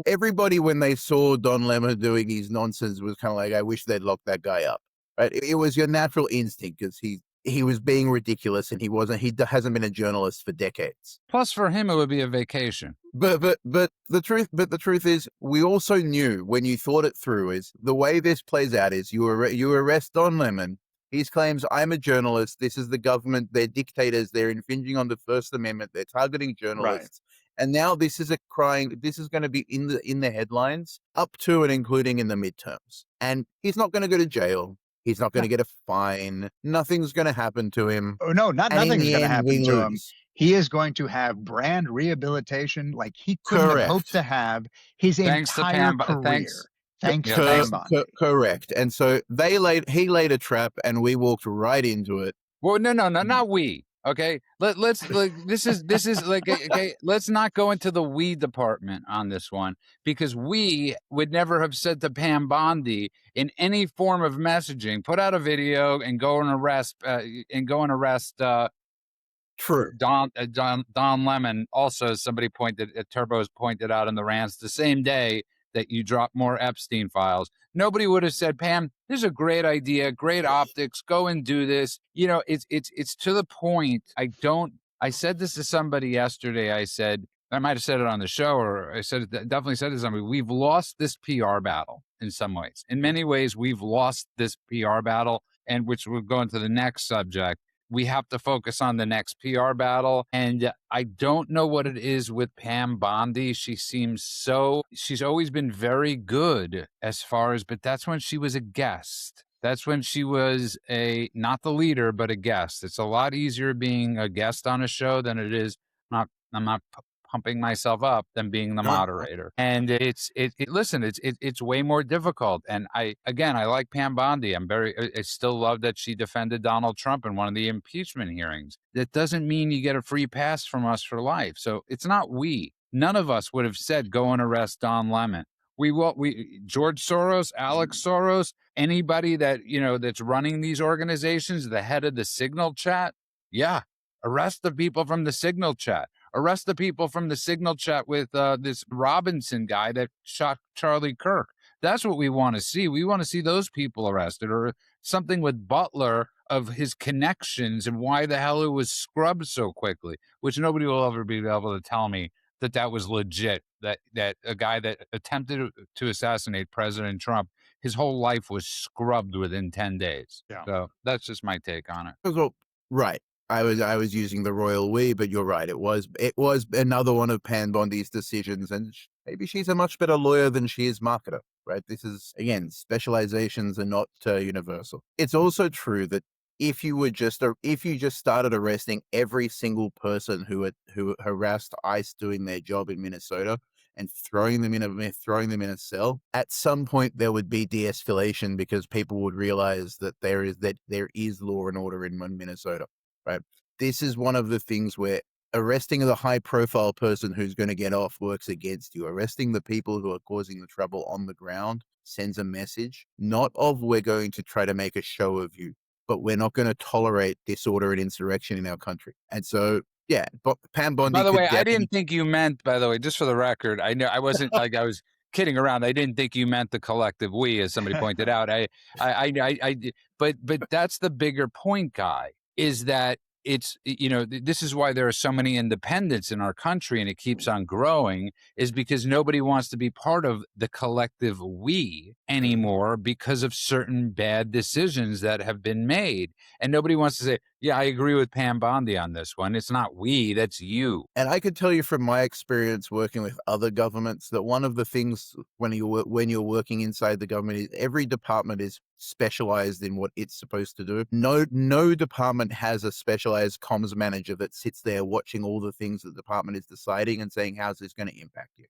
everybody when they saw Don Lemon doing his nonsense was kind of like, I wish they'd lock that guy up. Right? It was your natural instinct because he was being ridiculous and he hasn't been a journalist for decades. Plus, for him, it would be a vacation. But the truth is, we also knew when you thought it through is the way this plays out is you arrest Don Lemon. He claims, I'm a journalist. This is the government. They're dictators. They're infringing on the First Amendment. They're targeting journalists. Right. And now this is going to be in the headlines up to and including in the midterms. And he's not going to go to jail. He's not going to get a fine. Nothing's going to happen to him. Oh, no, nothing's going to happen to him. He is going to have brand rehabilitation like he couldn't have hoped to have his entire career. Thanks to Pam Bondi. Correct. And so he laid a trap and we walked right into it. Well, no, not we. Okay, let's this is like okay. Let's not go into the we department on this one because we would never have said to Pam Bondi in any form of messaging, put out a video and go and arrest True. Don Lemon. Also, somebody Turbos pointed out in the rants the same day that you drop more Epstein files, nobody would have said, Pam, this is a great idea, great optics, go and do this. It's to the point. I said this to somebody yesterday. I said, I might have said it on the show, or I said it, definitely said it to somebody. We've lost this PR battle in some ways. In many ways, we've lost this PR battle, and which we'll go into the next subject. We have to focus on the next PR battle. And I don't know what it is with Pam Bondi. She's always been very good as far as, but that's when she was a guest. That's when she was not the leader, but a guest. It's a lot easier being a guest on a show than it is I'm not pumping myself up than being the moderator. And it's way more difficult. And I like Pam Bondi. I still love that she defended Donald Trump in one of the impeachment hearings. That doesn't mean you get a free pass from us for life. So it's not none of us would have said, go and arrest Don Lemon. George Soros, Alex Soros, anybody that's running these organizations, the head of the Signal chat. Yeah. Arrest the people from the Signal chat. Arrest the people from the Signal chat with this Robinson guy that shot Charlie Kirk. That's what we want to see. We want to see those people arrested, or something with Butler of his connections and why the hell it was scrubbed so quickly, which nobody will ever be able to tell me that was legit, that a guy that attempted to assassinate President Trump, his whole life was scrubbed within 10 days. Yeah. So that's just my take on it. Well, right. I was using the royal we, but you're right. It was another one of Pam Bondi's decisions, and maybe she's a much better lawyer than she is marketer. Right? This is, again, specializations are not universal. It's also true that if you just started arresting every single person who harassed ICE doing their job in Minnesota and throwing them in a cell, at some point there would be de-escalation, because people would realize that there is law and order in Minnesota. Right. This is one of the things where arresting the high profile person who's going to get off works against you. Arresting the people who are causing the trouble on the ground sends a message, not of we're going to try to make a show of you, but we're not going to tolerate disorder and insurrection in our country. And so, yeah, but Pam Bondi. By the way, I didn't think you meant, by the way, just for the record, I know I wasn't like I was kidding around. I didn't think you meant the collective we, as somebody pointed out. But that's the bigger point, Guy. Is that it's, this is why there are so many independents in our country and it keeps on growing, is because nobody wants to be part of the collective we anymore because of certain bad decisions that have been made. And nobody wants to say, yeah, I agree with Pam Bondi on this one. It's not we, that's you. And I could tell you from my experience working with other governments that one of the things when you're working inside the government is every department is specialized in what it's supposed to do. No department has a specialized comms manager that sits there watching all the things the department is deciding and saying, how's this going to impact you?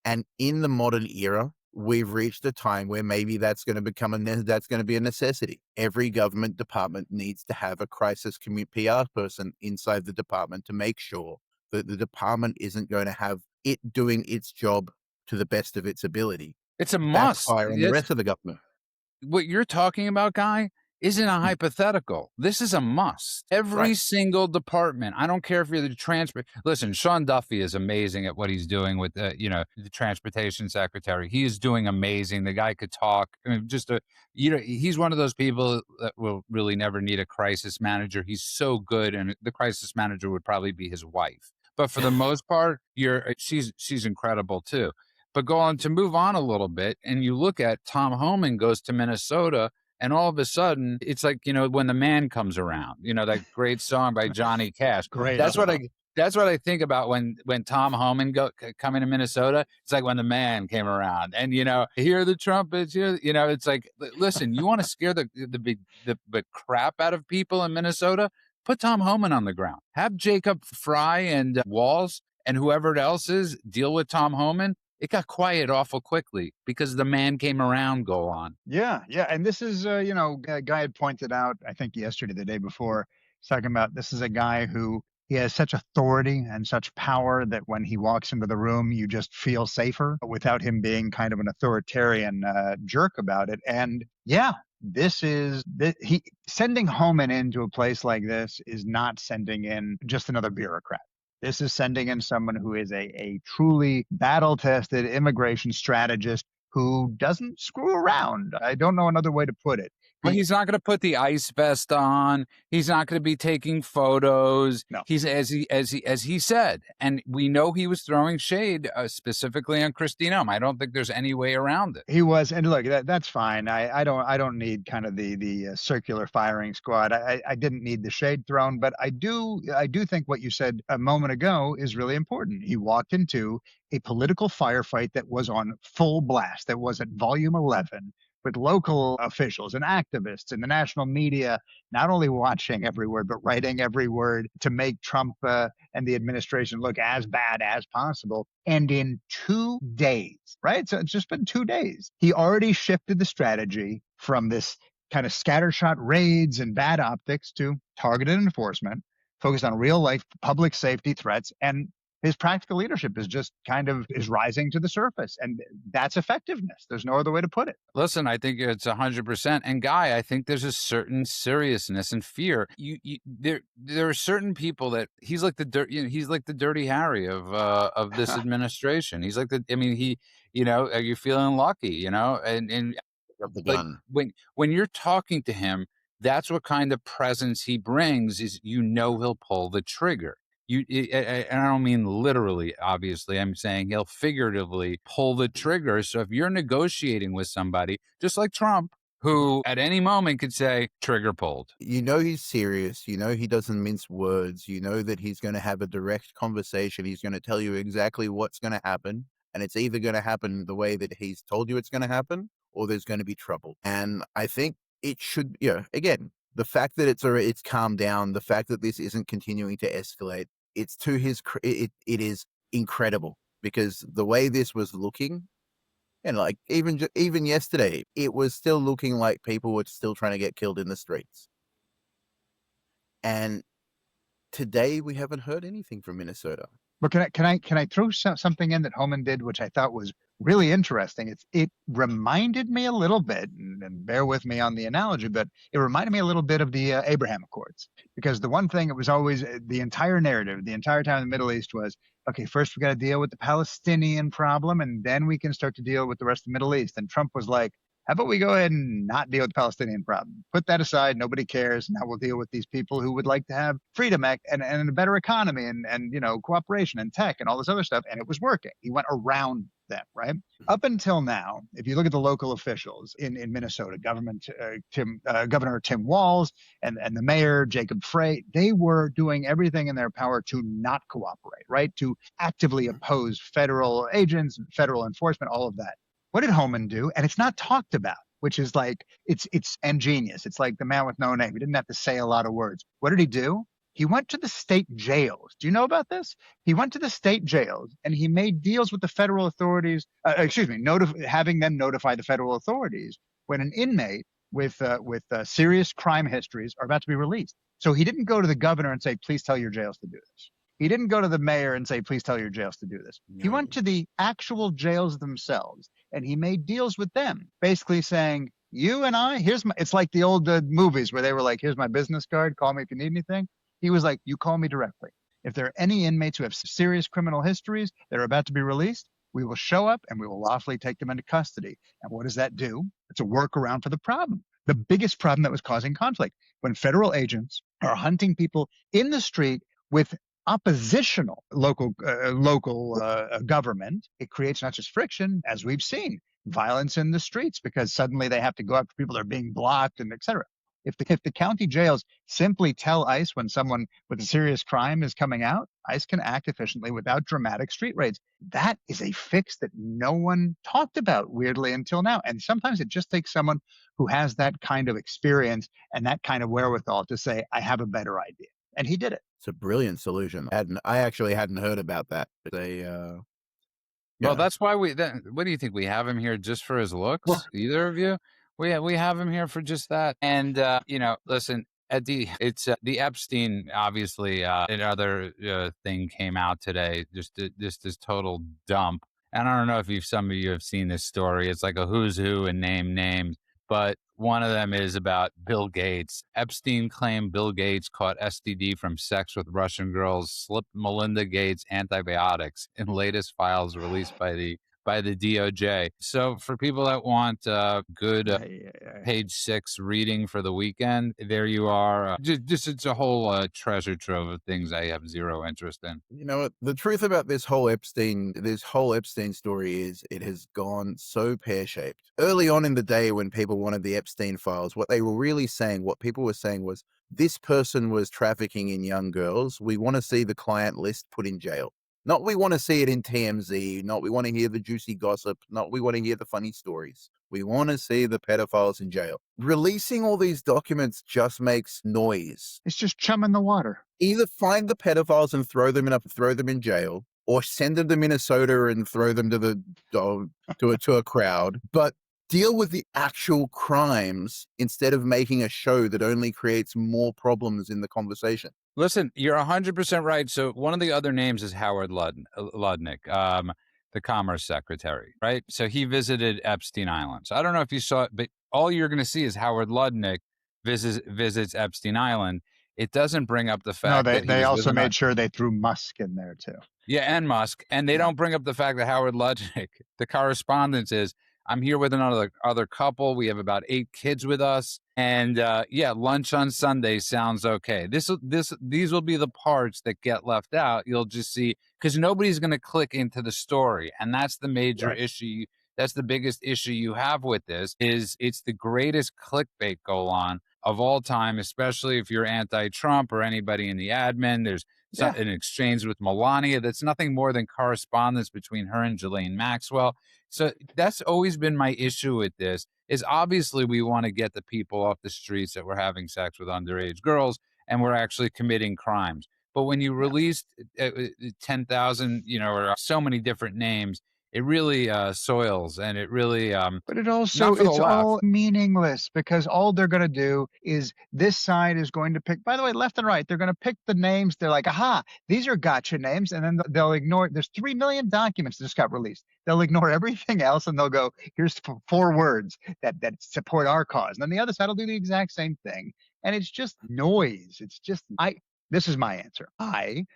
And in the modern era, we've reached a time where maybe that's going to be a necessity. Every government department needs to have a crisis PR person inside the department to make sure that the department isn't going to have it doing its job to the best of its ability. It's a must. Backfire on the rest of the government. What you're talking about, Guy, isn't a hypothetical. This is a must. Every single department. I don't care if you're the transport. Listen, Sean Duffy is amazing at what he's doing with the transportation secretary. He is doing amazing. The guy could talk. I mean, he's one of those people that will really never need a crisis manager. He's so good, and the crisis manager would probably be his wife. But for the most part, she's incredible too. But go on to move on a little bit, and you look at Tom Homan goes to Minnesota, and all of a sudden, it's like, when the man comes around, that great song by Johnny Cash. Great. That's what I think about when Tom Homan coming to Minnesota. It's like when the man came around, and hear the trumpets. It's like, listen, you want to scare the crap out of people in Minnesota? Put Tom Homan on the ground. Have Jacob Fry and Walls and whoever else is deal with Tom Homan. It got quiet awful quickly because the man came around. Go on. Yeah. And this is, a guy had pointed out, I think yesterday, the day before, he's talking about this is a guy who he has such authority and such power that when he walks into the room, you just feel safer without him being kind of an authoritarian jerk about it. And yeah, sending Homan into a place like this is not sending in just another bureaucrat. This is sending in someone who is a truly battle tested immigration strategist who doesn't screw around. I don't know another way to put it. Well, He, he's not gonna put the ice vest on. He's not gonna be taking photos. no, He's as he said, and we know he was throwing shade, specifically on Christine. I don't think there's any way around it. he was, and look, that's fine. I don't need kind of the circular firing squad. I didn't need the shade thrown, but I do think what you said a moment ago is really important. He walked into a political firefight that was on full blast, that was at volume 11, with local officials and activists and the national media not only watching every word but writing every word to make Trump and the administration look as bad as possible. And in 2 days, right? So it's just been 2 days. He already shifted the strategy from this kind of scattershot raids and bad optics to targeted enforcement, focused on real life public safety threats. And his practical leadership is just kind of is rising to the surface. And that's effectiveness. There's no other way to put it. Listen, I think it's 100%. And Guy, I think there's a certain seriousness and fear. There are certain people that he's like the he's like the Dirty Harry of this administration. He's like I mean, are you feeling lucky? And Of the like gun. when you're talking to him, that's what kind of presence he brings. Is he'll pull the trigger. And I don't mean literally, obviously. I'm saying he'll figuratively pull the trigger. So if you're negotiating with somebody, just like Trump, who at any moment could say, trigger pulled. You know he's serious. You know he doesn't mince words. You know that he's going to have a direct conversation. He's going to tell you exactly what's going to happen. And it's either going to happen the way that he's told you it's going to happen, or there's going to be trouble. And I think it should, again, the fact that it's calmed down, the fact that this isn't continuing to escalate, it's to it is incredible, because the way this was looking, and like even yesterday, it was still looking like people were still trying to get killed in the streets. And today we haven't heard anything from Minnesota. But can I throw something in that Homan did, which I thought was really interesting? It reminded me a little bit, and bear with me on the analogy, but it reminded me a little bit of the Abraham Accords, because the one thing it was always the entire narrative, the entire time in the Middle East was, okay, first we got to deal with the Palestinian problem, and then we can start to deal with the rest of the Middle East. And Trump was like, how about we go ahead and not deal with the Palestinian problem? Put that aside. Nobody cares. Now we'll deal with these people who would like to have freedom and a better economy and cooperation and tech and all this other stuff. And it was working. He went around them, right? Up until now, if you look at the local officials in Minnesota, Governor Tim Walz and the mayor, Jacob Frey, they were doing everything in their power to not cooperate, right? To actively oppose federal agents, federal enforcement, all of that. What did Homan do? And it's not talked about, which is like, it's ingenious. It's like the man with no name. He didn't have to say a lot of words. What did he do? He went to the state jails. Do you know about this? He went to the state jails and he made deals with the federal authorities, having them notify the federal authorities when an inmate with serious crime histories are about to be released. So he didn't go to the governor and say, please tell your jails to do this. He didn't go to the mayor and say, please tell your jails to do this. He went to the actual jails themselves and he made deals with them, basically saying, you and I, it's like the old movies where they were like, here's my business card, call me if you need anything. He was like, you call me directly. If there are any inmates who have serious criminal histories that are about to be released, we will show up and we will lawfully take them into custody. And what does that do? It's a workaround for the problem. The biggest problem that was causing conflict. When federal agents are hunting people in the street with oppositional local government, it creates not just friction, as we've seen, violence in the streets, because suddenly they have to go after people that are being blocked and et cetera. If the county jails simply tell ICE when someone with a serious crime is coming out, ICE can act efficiently without dramatic street raids. That is a fix that no one talked about, weirdly, until now. And sometimes it just takes someone who has that kind of experience and that kind of wherewithal to say, I have a better idea. And he did it. It's a brilliant solution. I actually hadn't heard about that. Well, that's why what do you think? We have him here just for his looks? Either of you? We have him here for just that. And listen, it's the Epstein, obviously, another thing came out today. Just this total dump. And I don't know if some of you have seen this story. It's like a who's who and name names. But One of them is about Bill Gates. Epstein claimed Bill Gates caught STD from sex with Russian girls, slipped Melinda Gates antibiotics in latest files released by the DOJ. So for people that want good Ay, ay, ay. page 6 reading for the weekend, there you are. Just it's a whole treasure trove of things I have zero interest in. You know what? The truth about this whole Epstein story is it has gone so pear-shaped. Early on in the day when people wanted the Epstein files, what they were really saying, what people were saying was, this person was trafficking in young girls. We want to see the client list put in jail. Not we want to see it in TMZ, not we want to hear the juicy gossip, not we want to hear the funny stories. We want to see the pedophiles in jail. Releasing all these documents just makes noise. It's just chum in the water. Either find the pedophiles and throw them in jail, or send them to Minnesota and throw them to a crowd. But deal with the actual crimes instead of making a show that only creates more problems in the conversation. Listen, you're 100% right. So one of the other names is Howard Ludnick, the Commerce Secretary, right? So he visited Epstein Island. So I don't know if you saw it, but all you're going to see is Howard Ludnick visits Epstein Island. It doesn't bring up the No, fact that he they was with also made sure they threw Musk in there too. yeah, and Musk. And they don't bring up the fact that Howard Ludnick, the correspondence is, I'm here with another other couple. We have about 8 kids with us. And yeah, lunch on Sunday sounds okay. These will be the parts that get left out. You'll just see, because nobody's going to click into the story. And that's the major issue. That's the biggest issue you have with this is it's the greatest clickbait go on of all time, especially if you're anti-Trump or anybody in the admin. There's an exchange with Melania that's nothing more than correspondence between her and Ghislaine Maxwell. So that's always been my issue with this is obviously we want to get the people off the streets that were having sex with underage girls and we're actually committing crimes. But when you released 10,000, or so many different names, it really soils and it really But it not also, for the it's left. all meaningless because all they're going to do is this side is going to pick, by the way, left and right, they're going to pick the names. They're like, aha, these are gotcha names. And then they'll ignore, there's 3 million documents that just got released. They'll ignore everything else and they'll go, here's 4 words that support our cause. And then the other side will do the exact same thing. And it's just noise. It's just, this is my answer. I'm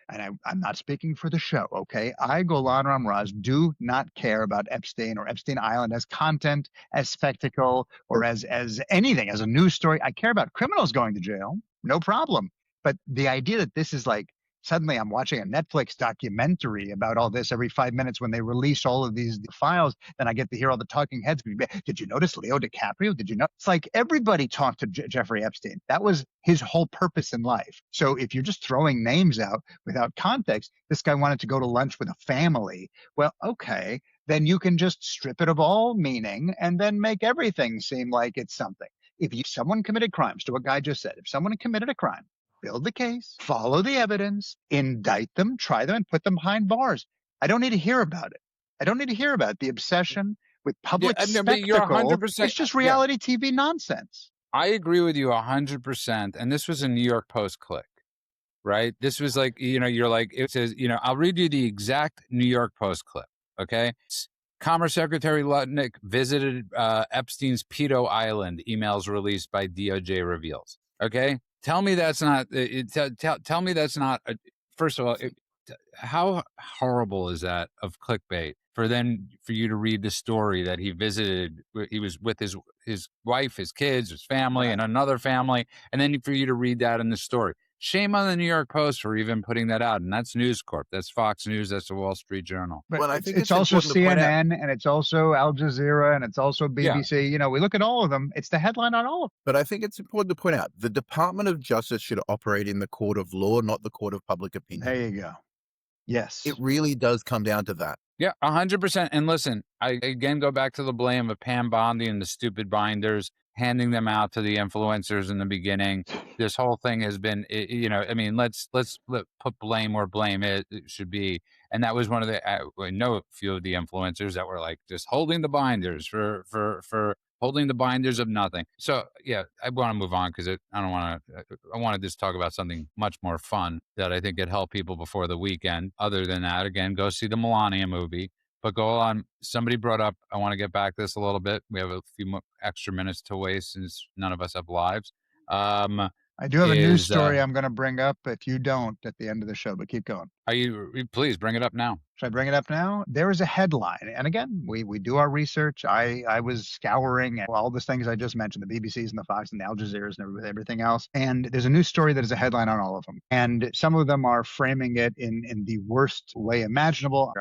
not speaking for the show, okay? I, Golan Ramraz, do not care about Epstein or Epstein Island as content, as spectacle, or as anything, as a news story. I care about criminals going to jail, no problem. But the idea that this is like, suddenly I'm watching a Netflix documentary about all this every 5 minutes when they release all of these files, then I get to hear all the talking heads. Did you notice Leo DiCaprio? Did you know? It's like everybody talked to Jeffrey Epstein. That was his whole purpose in life. So if you're just throwing names out without context, this guy wanted to go to lunch with a family. Well, okay, then you can just strip it of all meaning and then make everything seem like it's something. If someone committed crimes, to what Guy just said, if someone committed a crime, build the case, follow the evidence, indict them, try them, and put them behind bars. I don't need to hear about it. I don't need to hear about the obsession with public Yeah, no, but you're spectacle. 100%. It's just reality TV nonsense. I agree with you 100%. And this was a New York Post click, right? This was like, you're like, it says, I'll read you the exact New York Post clip. Okay. Commerce Secretary Lutnick visited Epstein's Pedo Island, emails released by DOJ reveals. Okay. Tell me that's not, tell me that's not, first of all, how horrible is that of clickbait for you to read the story that he visited, he was with his wife, his kids, his family, and another family, and then for you to read that in the story. Shame on the New York Post for even putting that out. And that's News Corp. That's Fox News. That's the Wall Street Journal. But Well, I think it's also important to point out- CNN and it's also Al Jazeera and it's also BBC. We look at all of them. It's the headline on all of them. But I think it's important to point out the Department of Justice should operate in the court of law, not the court of public opinion. There you go. Yes. It really does come down to that. Yeah, 100%. And listen, I again go back to the blame of Pam Bondi and the stupid binders, handing them out to the influencers in the beginning. This whole thing has been, let's put blame where blame it should be. And that was one of the, I know a few of the influencers that were like just holding the binders for holding the binders of nothing. So yeah, I want to move on because I want to just talk about something much more fun that I think could help people before the weekend. Other than that, again, go see the Melania movie. But go on. Somebody brought up, I want to get back this a little bit. We have a few extra minutes to waste since none of us have lives. Um, I do have a news is story I'm gonna bring up if you don't at the end of the show, but keep going. Are you please bring it up now? Should I bring it up now? There is a headline, and again, we do our research. I was scouring all the things I just mentioned, the BBCs and the Fox and the Al Jazeera's and everything else. And there's a news story that is a headline on all of them, and some of them are framing it in the worst way imaginable.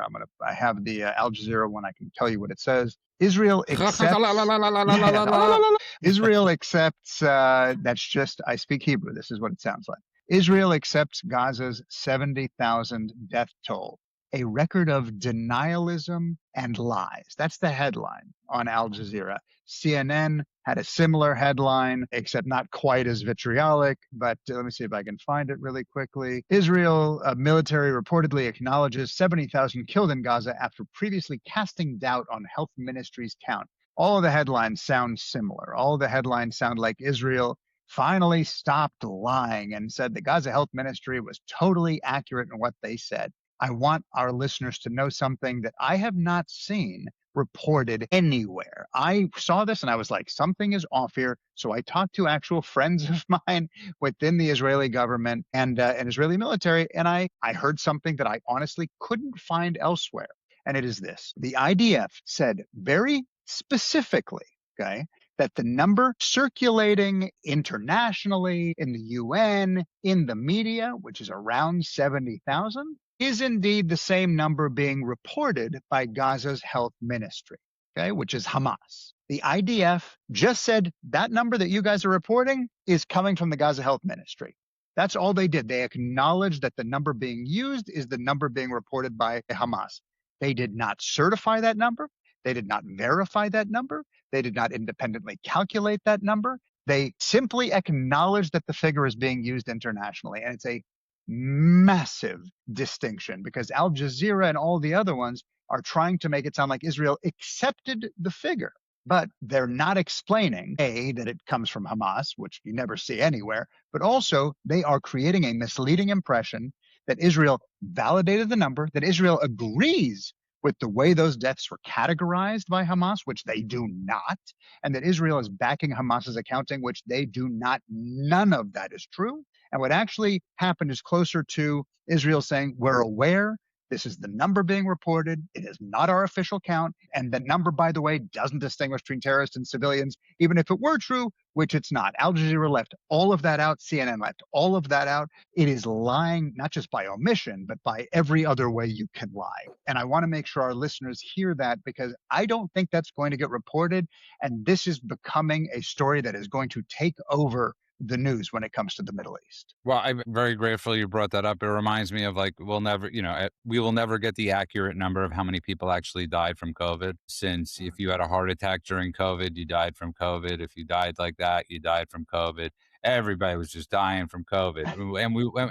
I have the Al Jazeera one. I can tell you what it says. Israel accepts. Yeah, Israel accepts. That's just. I speak Hebrew. This is what it sounds like. Israel accepts Gaza's 70,000 death toll, a record of denialism and lies. That's the headline on Al Jazeera. CNN had a similar headline, except not quite as vitriolic, but let me see if I can find it really quickly. Israel military reportedly acknowledges 70,000 killed in Gaza after previously casting doubt on health ministry's count. All of the headlines sound similar. All of the headlines sound like Israel finally stopped lying and said the Gaza Health Ministry was totally accurate in what they said. I want our listeners to know something that I have not seen reported anywhere. I saw this and I was like, something is off here. So I talked to actual friends of mine within the Israeli government and Israeli military, and I heard something that I honestly couldn't find elsewhere. And it is this. The IDF said very specifically, okay, that the number circulating internationally in the UN, in the media, which is around 70,000, is indeed the same number being reported by Gaza's health ministry, okay, which is Hamas. The IDF just said that number that you guys are reporting is coming from the Gaza health ministry. That's all they did. They acknowledged that the number being used is the number being reported by Hamas. They did not certify that number. They did not verify that number. They did not independently calculate that number. They simply acknowledged that the figure is being used internationally. And it's a massive distinction because Al Jazeera and all the other ones are trying to make it sound like Israel accepted the figure. But they're not explaining, A, that it comes from Hamas, which you never see anywhere, but also they are creating a misleading impression that Israel validated the number, that Israel agrees with the way those deaths were categorized by Hamas, which they do not, and that Israel is backing Hamas's accounting, which they do not. None of that is true. And what actually happened is closer to Israel saying, we're aware this is the number being reported. It is not our official count. And that number, by the way, doesn't distinguish between terrorists and civilians, even if it were true, which it's not. Al Jazeera left all of that out. CNN left all of that out. It is lying, not just by omission, but by every other way you can lie. And I want to make sure our listeners hear that because I don't think that's going to get reported. And this is becoming a story that is going to take over the news when it comes to the Middle East. Well, I'm very grateful you brought that up. It reminds me of like, we will never get the accurate number of how many people actually died from COVID. Since if you had a heart attack during COVID, you died from COVID. If you died like that, you died from COVID. Everybody was just dying from COVID.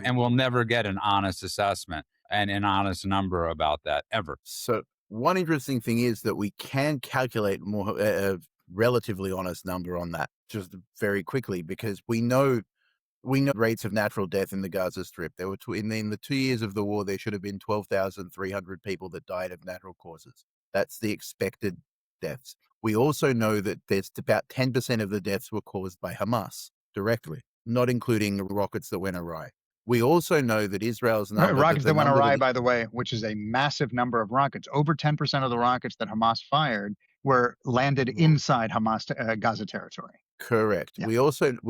And we'll never get an honest assessment and an honest number about that ever. So one interesting thing is that we can calculate more relatively honest number on that just very quickly because we know rates of natural death in the Gaza Strip. There were in the 2 years of the war, there should have been 12,300 people that died of natural causes. That's the expected deaths. We also know that there's about 10% of the deaths were caused by Hamas directly, not including rockets that went awry. We also know that Israel's number... Rockets that went awry, by the way, which is a massive number of rockets. Over 10% of the rockets that Hamas fired were landed inside Hamas Gaza territory. Correct. Yeah. We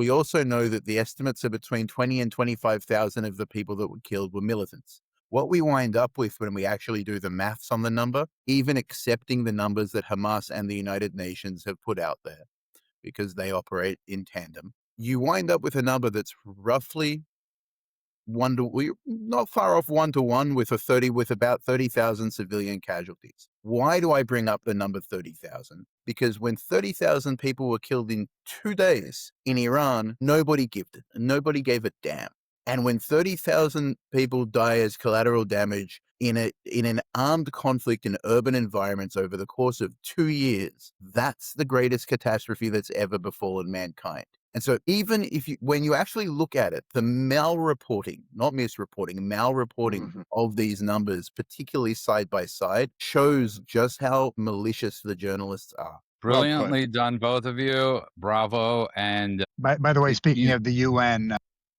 also know that the estimates are between 20 and 25,000 of the people that were killed were militants. What we wind up with when we actually do the maths on the number, even accepting the numbers that Hamas and the United Nations have put out there, because they operate in tandem, you wind up with a number that's roughly not far off 1-to-1 with about 30,000 civilian casualties. Why do I bring up the number 30,000? Because when 30,000 people were killed in 2 days in Iran, nobody gave a damn. And when 30,000 people die as collateral damage in an armed conflict in urban environments over the course of 2 years, that's the greatest catastrophe that's ever befallen mankind. And so even if you, when you actually look at it, the malreporting, not misreporting, malreporting of these numbers, particularly side by side, shows just how malicious the journalists are. Well put. Brilliantly done, both of you. Bravo. And By the way, speaking of the UN,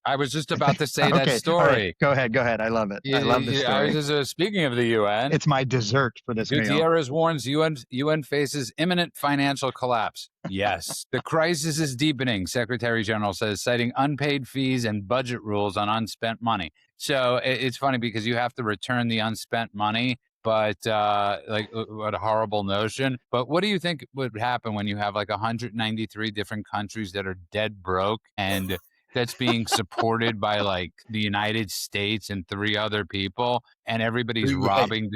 I was just about to say that okay, all right, story. go ahead. I love it. I love this I was story. just, speaking of the UN, It's my dessert for this meal. Gutierrez warns UN faces imminent financial collapse. Yes, the crisis is deepening, Secretary General says, citing unpaid fees and budget rules on unspent money. So it's funny because you have to return the unspent money, but like, what a horrible notion. But what do you think would happen when you have like 193 different countries that are dead broke, and that's being supported by like the United States and 3 other people, and everybody's robbing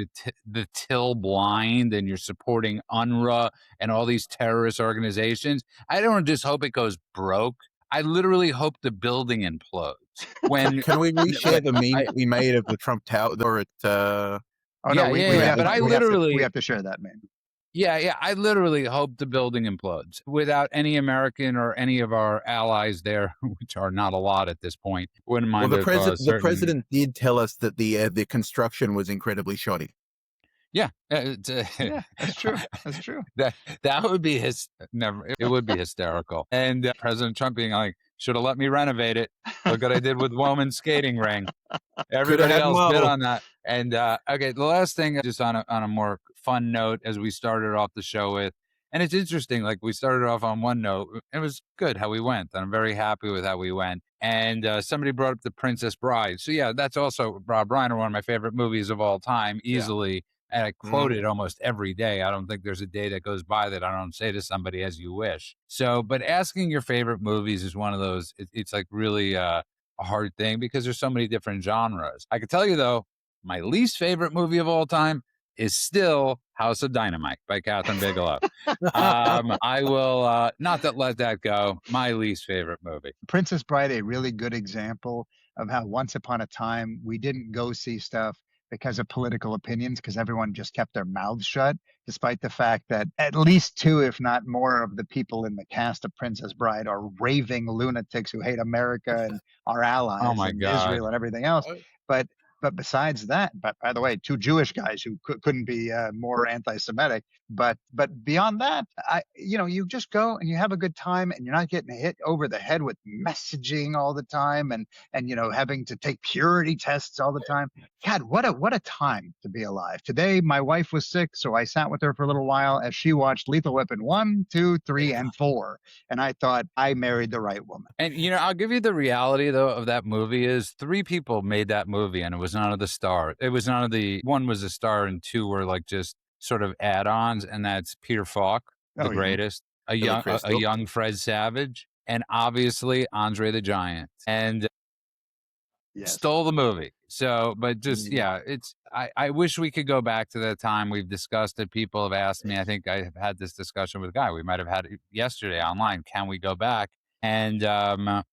the till blind, and you're supporting UNRWA and all these terrorist organizations? I don't just hope it goes broke. I literally hope the building implodes. When Can we reshare the meme we made of the Trump Tower or at Oh no, we have to share that meme. Yeah, I literally hope the building implodes without any American or any of our allies there, which are not a lot at this point. Wouldn't mind. Well, the president did tell us that the construction was incredibly shoddy. Yeah, yeah, that's true. That's true. That would be it would be hysterical. And President Trump being like, should have let me renovate it. Look what I did with Woman's skating ring. Everybody else bid on that. And okay, the last thing, just on a more fun note, as we started off the show with, and it's interesting, like we started off on one note, it was good how we went, and I'm very happy with how we went. And somebody brought up The Princess Bride. So yeah, that's also Brian, one of my favorite movies of all time, easily. Yeah. And I quote it almost every day. I don't think there's a day that goes by that I don't say to somebody, as you wish. So, but asking your favorite movies is one of those, it's like really a hard thing because there's so many different genres. I can tell you though, my least favorite movie of all time is still House of Dynamite by Catherine Bigelow. I will not let that go. My least favorite movie. Princess Bride, a really good example of how once upon a time we didn't go see stuff because of political opinions, because everyone just kept their mouths shut, despite the fact that at least 2, if not more, of the people in the cast of Princess Bride are raving lunatics who hate America and our allies and Israel and everything else. But besides that, but by the way, 2 Jewish guys who couldn't be more anti-Semitic. But beyond that, you just go and you have a good time, and you're not getting hit over the head with messaging all the time, and having to take purity tests all the time. God, what a time to be alive. Today, my wife was sick, so I sat with her for a little while as she watched Lethal Weapon 1, 2, 3, and 4, and I thought I married the right woman. And I'll give you the reality though of that movie is 3 people made that movie, and it was none of the star. It was none of the, 1 was a star and 2 were like just sort of add-ons, and that's Peter Falk, the greatest, a young Fred Savage, and obviously Andre the Giant, and stole the movie. So, but just it's I wish we could go back to that time. We've discussed it. People have asked me. I think I have had this discussion with a guy. We might have had it yesterday online. Can we go back? And I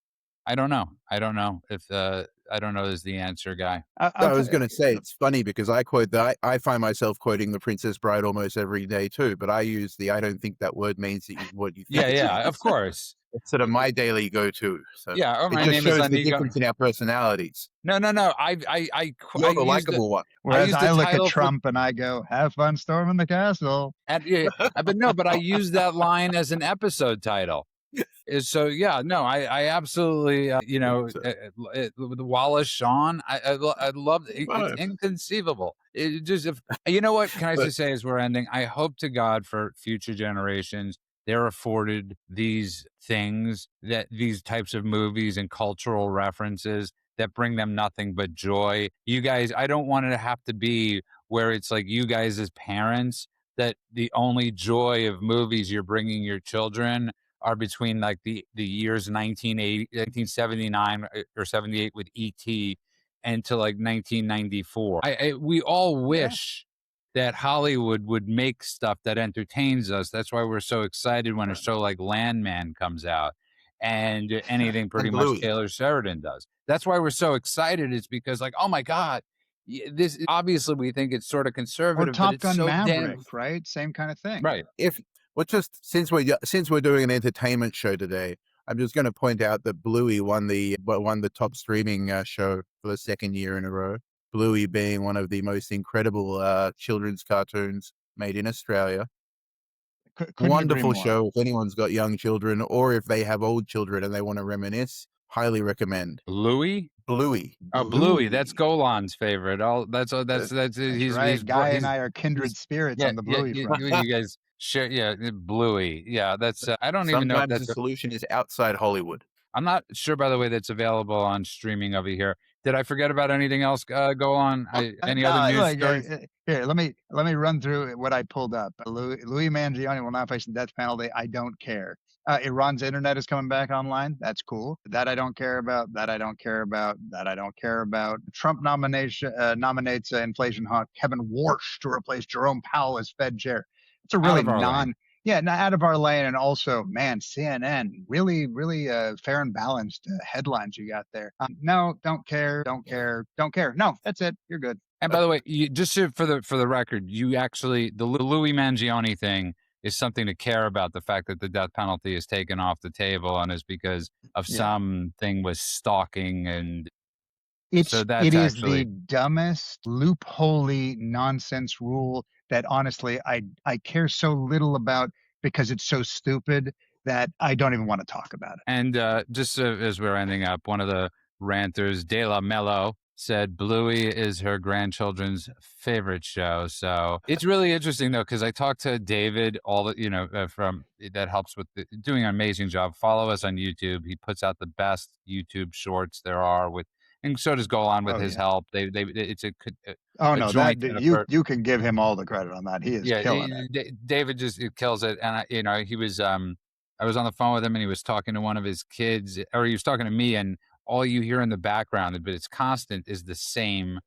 don't know. I don't know if I don't know is the answer, Guy. I was going to say, it's funny because I quote that I find myself quoting The Princess Bride almost every day too, but I use the I don't think that word means what you think. Yeah, of course. It's sort of my daily go-to. So yeah, it just shows the difference in our personalities. No. You're the likable one. Whereas I look at Trump and I go, "Have fun storming the castle." But I use that line as an episode title. So I absolutely with Wallace Shawn, I love it. It's inconceivable. It just what can I just say as we're ending? I hope to God for future generations they're afforded these things, that these types of movies and cultural references that bring them nothing but joy. You guys, I don't want it to have to be where it's like you guys as parents that the only joy of movies you're bringing your children are between like the years 1979 or 78 with E.T. and to like 1994. We all wish that Hollywood would make stuff that entertains us. That's why we're so excited when a show like Landman comes out and anything pretty much Taylor Sheridan does. That's why we're so excited. It's because like, oh my God, this obviously we think it's sort of conservative. Or Top Gun Maverick, right? Same kind of thing. Right. Since we're doing an entertainment show today, I'm just going to point out that Bluey won the top streaming show for the second year in a row. Bluey being one of the most incredible children's cartoons made in Australia. Couldn't agree Wonderful more. show. If anyone's got young children or if they have old children and they want to reminisce, highly recommend. Louis? Bluey. Oh, Bluey. That's Golan's favorite. Oh, that's That's he's right. Guy and he's I are kindred spirits yeah, on the yeah, Bluey front. you guys share, yeah, Bluey. Yeah, that's I don't even know if Sometimes the that's solution is outside Hollywood. I'm not sure, by the way, that's available on streaming over here. Did I forget about anything else? Go on. Any other No, news like stories? here, let me run through what I pulled up. Louis Mangione will not face the death penalty. I don't care. Iran's internet is coming back online. That's cool. That I don't care about. That I don't care about. That I don't care about. Trump nominates inflation hawk Kevin Warsh to replace Jerome Powell as Fed chair. It's a Out really of our lane. yeah, not out of our lane. And also, man, CNN, really, really fair and balanced headlines you got there. No, don't care, don't care, don't care. No, that's it. You're good. And by the way, for the record, you actually the Louis Mangione thing is something to care about. The fact that the death penalty is taken off the table and is because of Yeah. something with stalking, and so It that's is the actually. dumbest, loopholey nonsense rule that honestly I care so little about because it's so stupid that I don't even want to talk about it. And just as we're ending up, one of the ranters, De La Mello, said Bluey is her grandchildren's favorite show. So it's really interesting though, because I talked to David, all the from that helps with doing an amazing job. Follow us on YouTube. He puts out the best YouTube shorts there are with, and so does Golan with Oh his yeah. help. It's Oh a no, joint effort. you can give him all the credit on that. He is Yeah, killing it. David just kills it, and he was I was on the phone with him, and he was talking to one of his kids, or he was talking to me, and all you hear in the background, but it's constant, is the same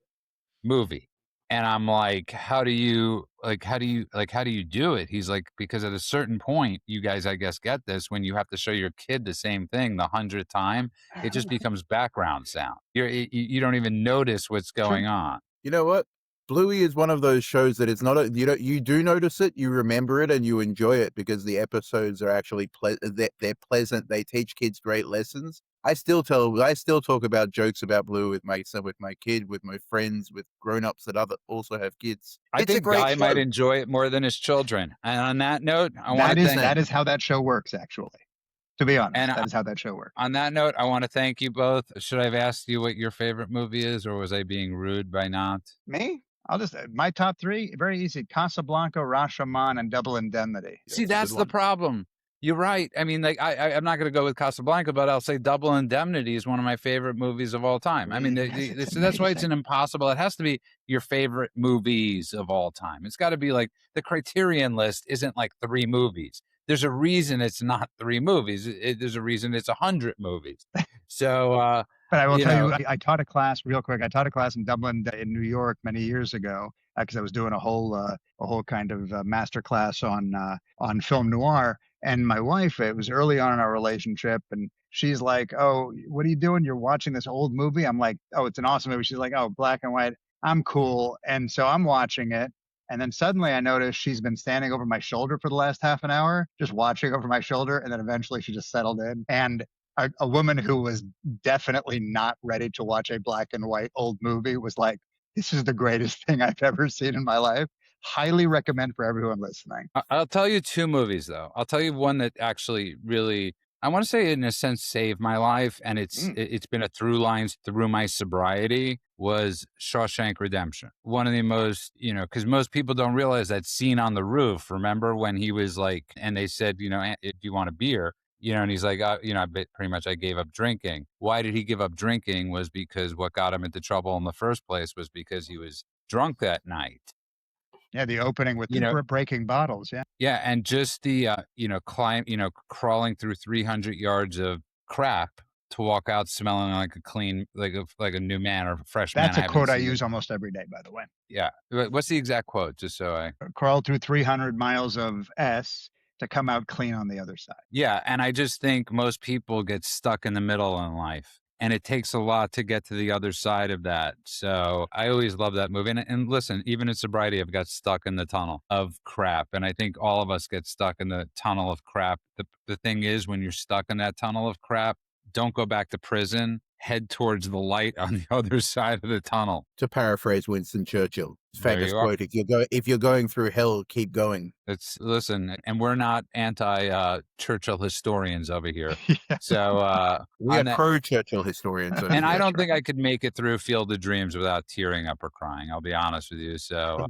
movie, and I'm like, how do you do it? He's like, because at a certain point, you guys, I guess, get this when you have to show your kid the same thing the 100th time, it just becomes background sound. You don't even notice what's True. going on. You know what? Bluey is one of those shows that it's not you do notice it, you remember it, and you enjoy it because the episodes are actually they're pleasant. They teach kids great lessons. I still talk about jokes about Blue with my kid, with my friends, with grown-ups that also have kids. I It's a think great Guy might show. enjoy it more than his children. And on that note, I want to thank. That is how that show works, actually. To be honest, And that is how that show works. on that note, I want to thank you both. Should I have asked you what your favorite movie is, or was I being rude by not? Me? I'll just my top three, very easy: Casablanca, Rashomon, and Double Indemnity. See, That's a that's good the one. problem. You're right. I mean, like I'm not going to go with Casablanca, but I'll say Double Indemnity is one of my favorite movies of all time. I mean, It's so that's why it's amazing. an impossible. It has to be your favorite movies of all time. It's got to be like the Criterion list isn't like 3 movies. There's a reason it's not 3 movies. There's a reason it's 100 movies. So, But I will you tell you, know, I taught a class real quick. I taught a class in Dublin, in New York, many years ago, because I was doing a whole kind of master class on film noir. And my wife, it was early on in our relationship, and she's like, "Oh, what are you doing? You're watching this old movie?" I'm like, "Oh, it's an awesome movie." She's like, "Oh, black and white." I'm cool, and so I'm watching it. And then suddenly I notice she's been standing over my shoulder for the last half an hour, just watching over my shoulder. And then eventually she just settled in. And a woman who was definitely not ready to watch a black and white old movie was like, "This is the greatest thing I've ever seen in my life." Highly recommend for everyone listening. I'll tell you 2 movies, though. I'll tell you one that actually really, I want to say, in a sense, saved my life, and Mm. it's been a through line through my sobriety, was Shawshank Redemption. One of the most, because most people don't realize that scene on the roof. Remember when he was like, and they said, do you want a beer? And he's like, pretty much I gave up drinking. Why did he give up drinking? Was because what got him into trouble in the first place was because he was drunk that night. Yeah, the opening with You the know, breaking bottles. Yeah. yeah, and just the crawling through 300 yards of crap to walk out smelling like a clean, like a new man or a fresh man. That's I a haven't quote I seen it. use almost every day, by the way. Yeah, what's the exact quote? Just so I. Crawl through 300 miles of S to come out clean on the other side. Yeah, and I just think most people get stuck in the middle in life, And it takes a lot to get to the other side of that. So I always love that movie. And listen, even in sobriety, I've got stuck in the tunnel of crap. And I think all of us get stuck in the tunnel of crap. The thing is, when you're stuck in that tunnel of crap, don't go back to prison. Head towards the light on the other side of the tunnel. To paraphrase Winston Churchill, There famous you are. quote: if you're going through hell, keep going." Listen, and we're not anti Churchill historians over here. Yeah. So We on are that, pro-Churchill historians over and I here. don't think I could make it through Field of Dreams without tearing up or crying. I'll be honest with you. So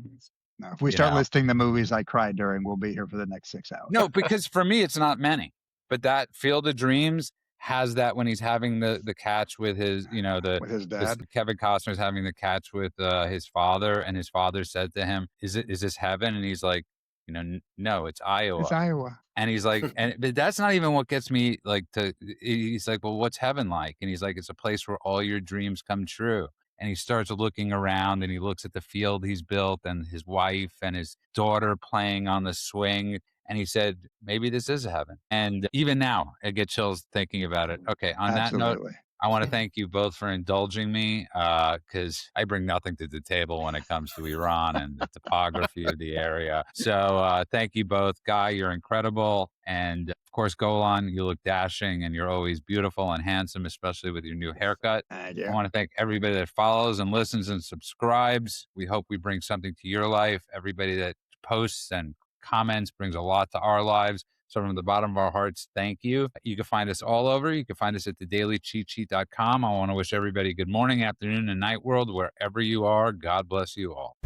No, if we you start know, listing the movies I cried during, we'll be here for the next 6 hours. no, because for me it's not many, but that Field of Dreams has that when he's having the catch with his, With his this dad. Kevin Costner's having the catch with his father, and his father said to him, is this heaven?" And he's like, no, it's It's Iowa. Iowa. And he's like, but that's not even what gets me like he's like, well, what's heaven like? And he's like, it's a place where all your dreams come true. And he starts looking around and he looks at the field he's built and his wife and his daughter playing on the swing. And he said, maybe this is heaven. And even now, I get chills thinking about it. Okay. On that note, Absolutely. I want to thank you both for indulging me because I bring nothing to the table when it comes to Iran and the topography of the area. So thank you both. Guy, you're incredible. And of course, Golan, you look dashing and you're always beautiful and handsome, especially with your new haircut. I want to thank everybody that follows and listens and subscribes. We hope we bring something to your life. Everybody that posts and comments brings a lot to our lives. So from the bottom of our hearts, thank you. You can find us all over. You can find us at thedailycheatsheet.com. I want to wish everybody good morning, afternoon, and night world, wherever you are. God bless you all.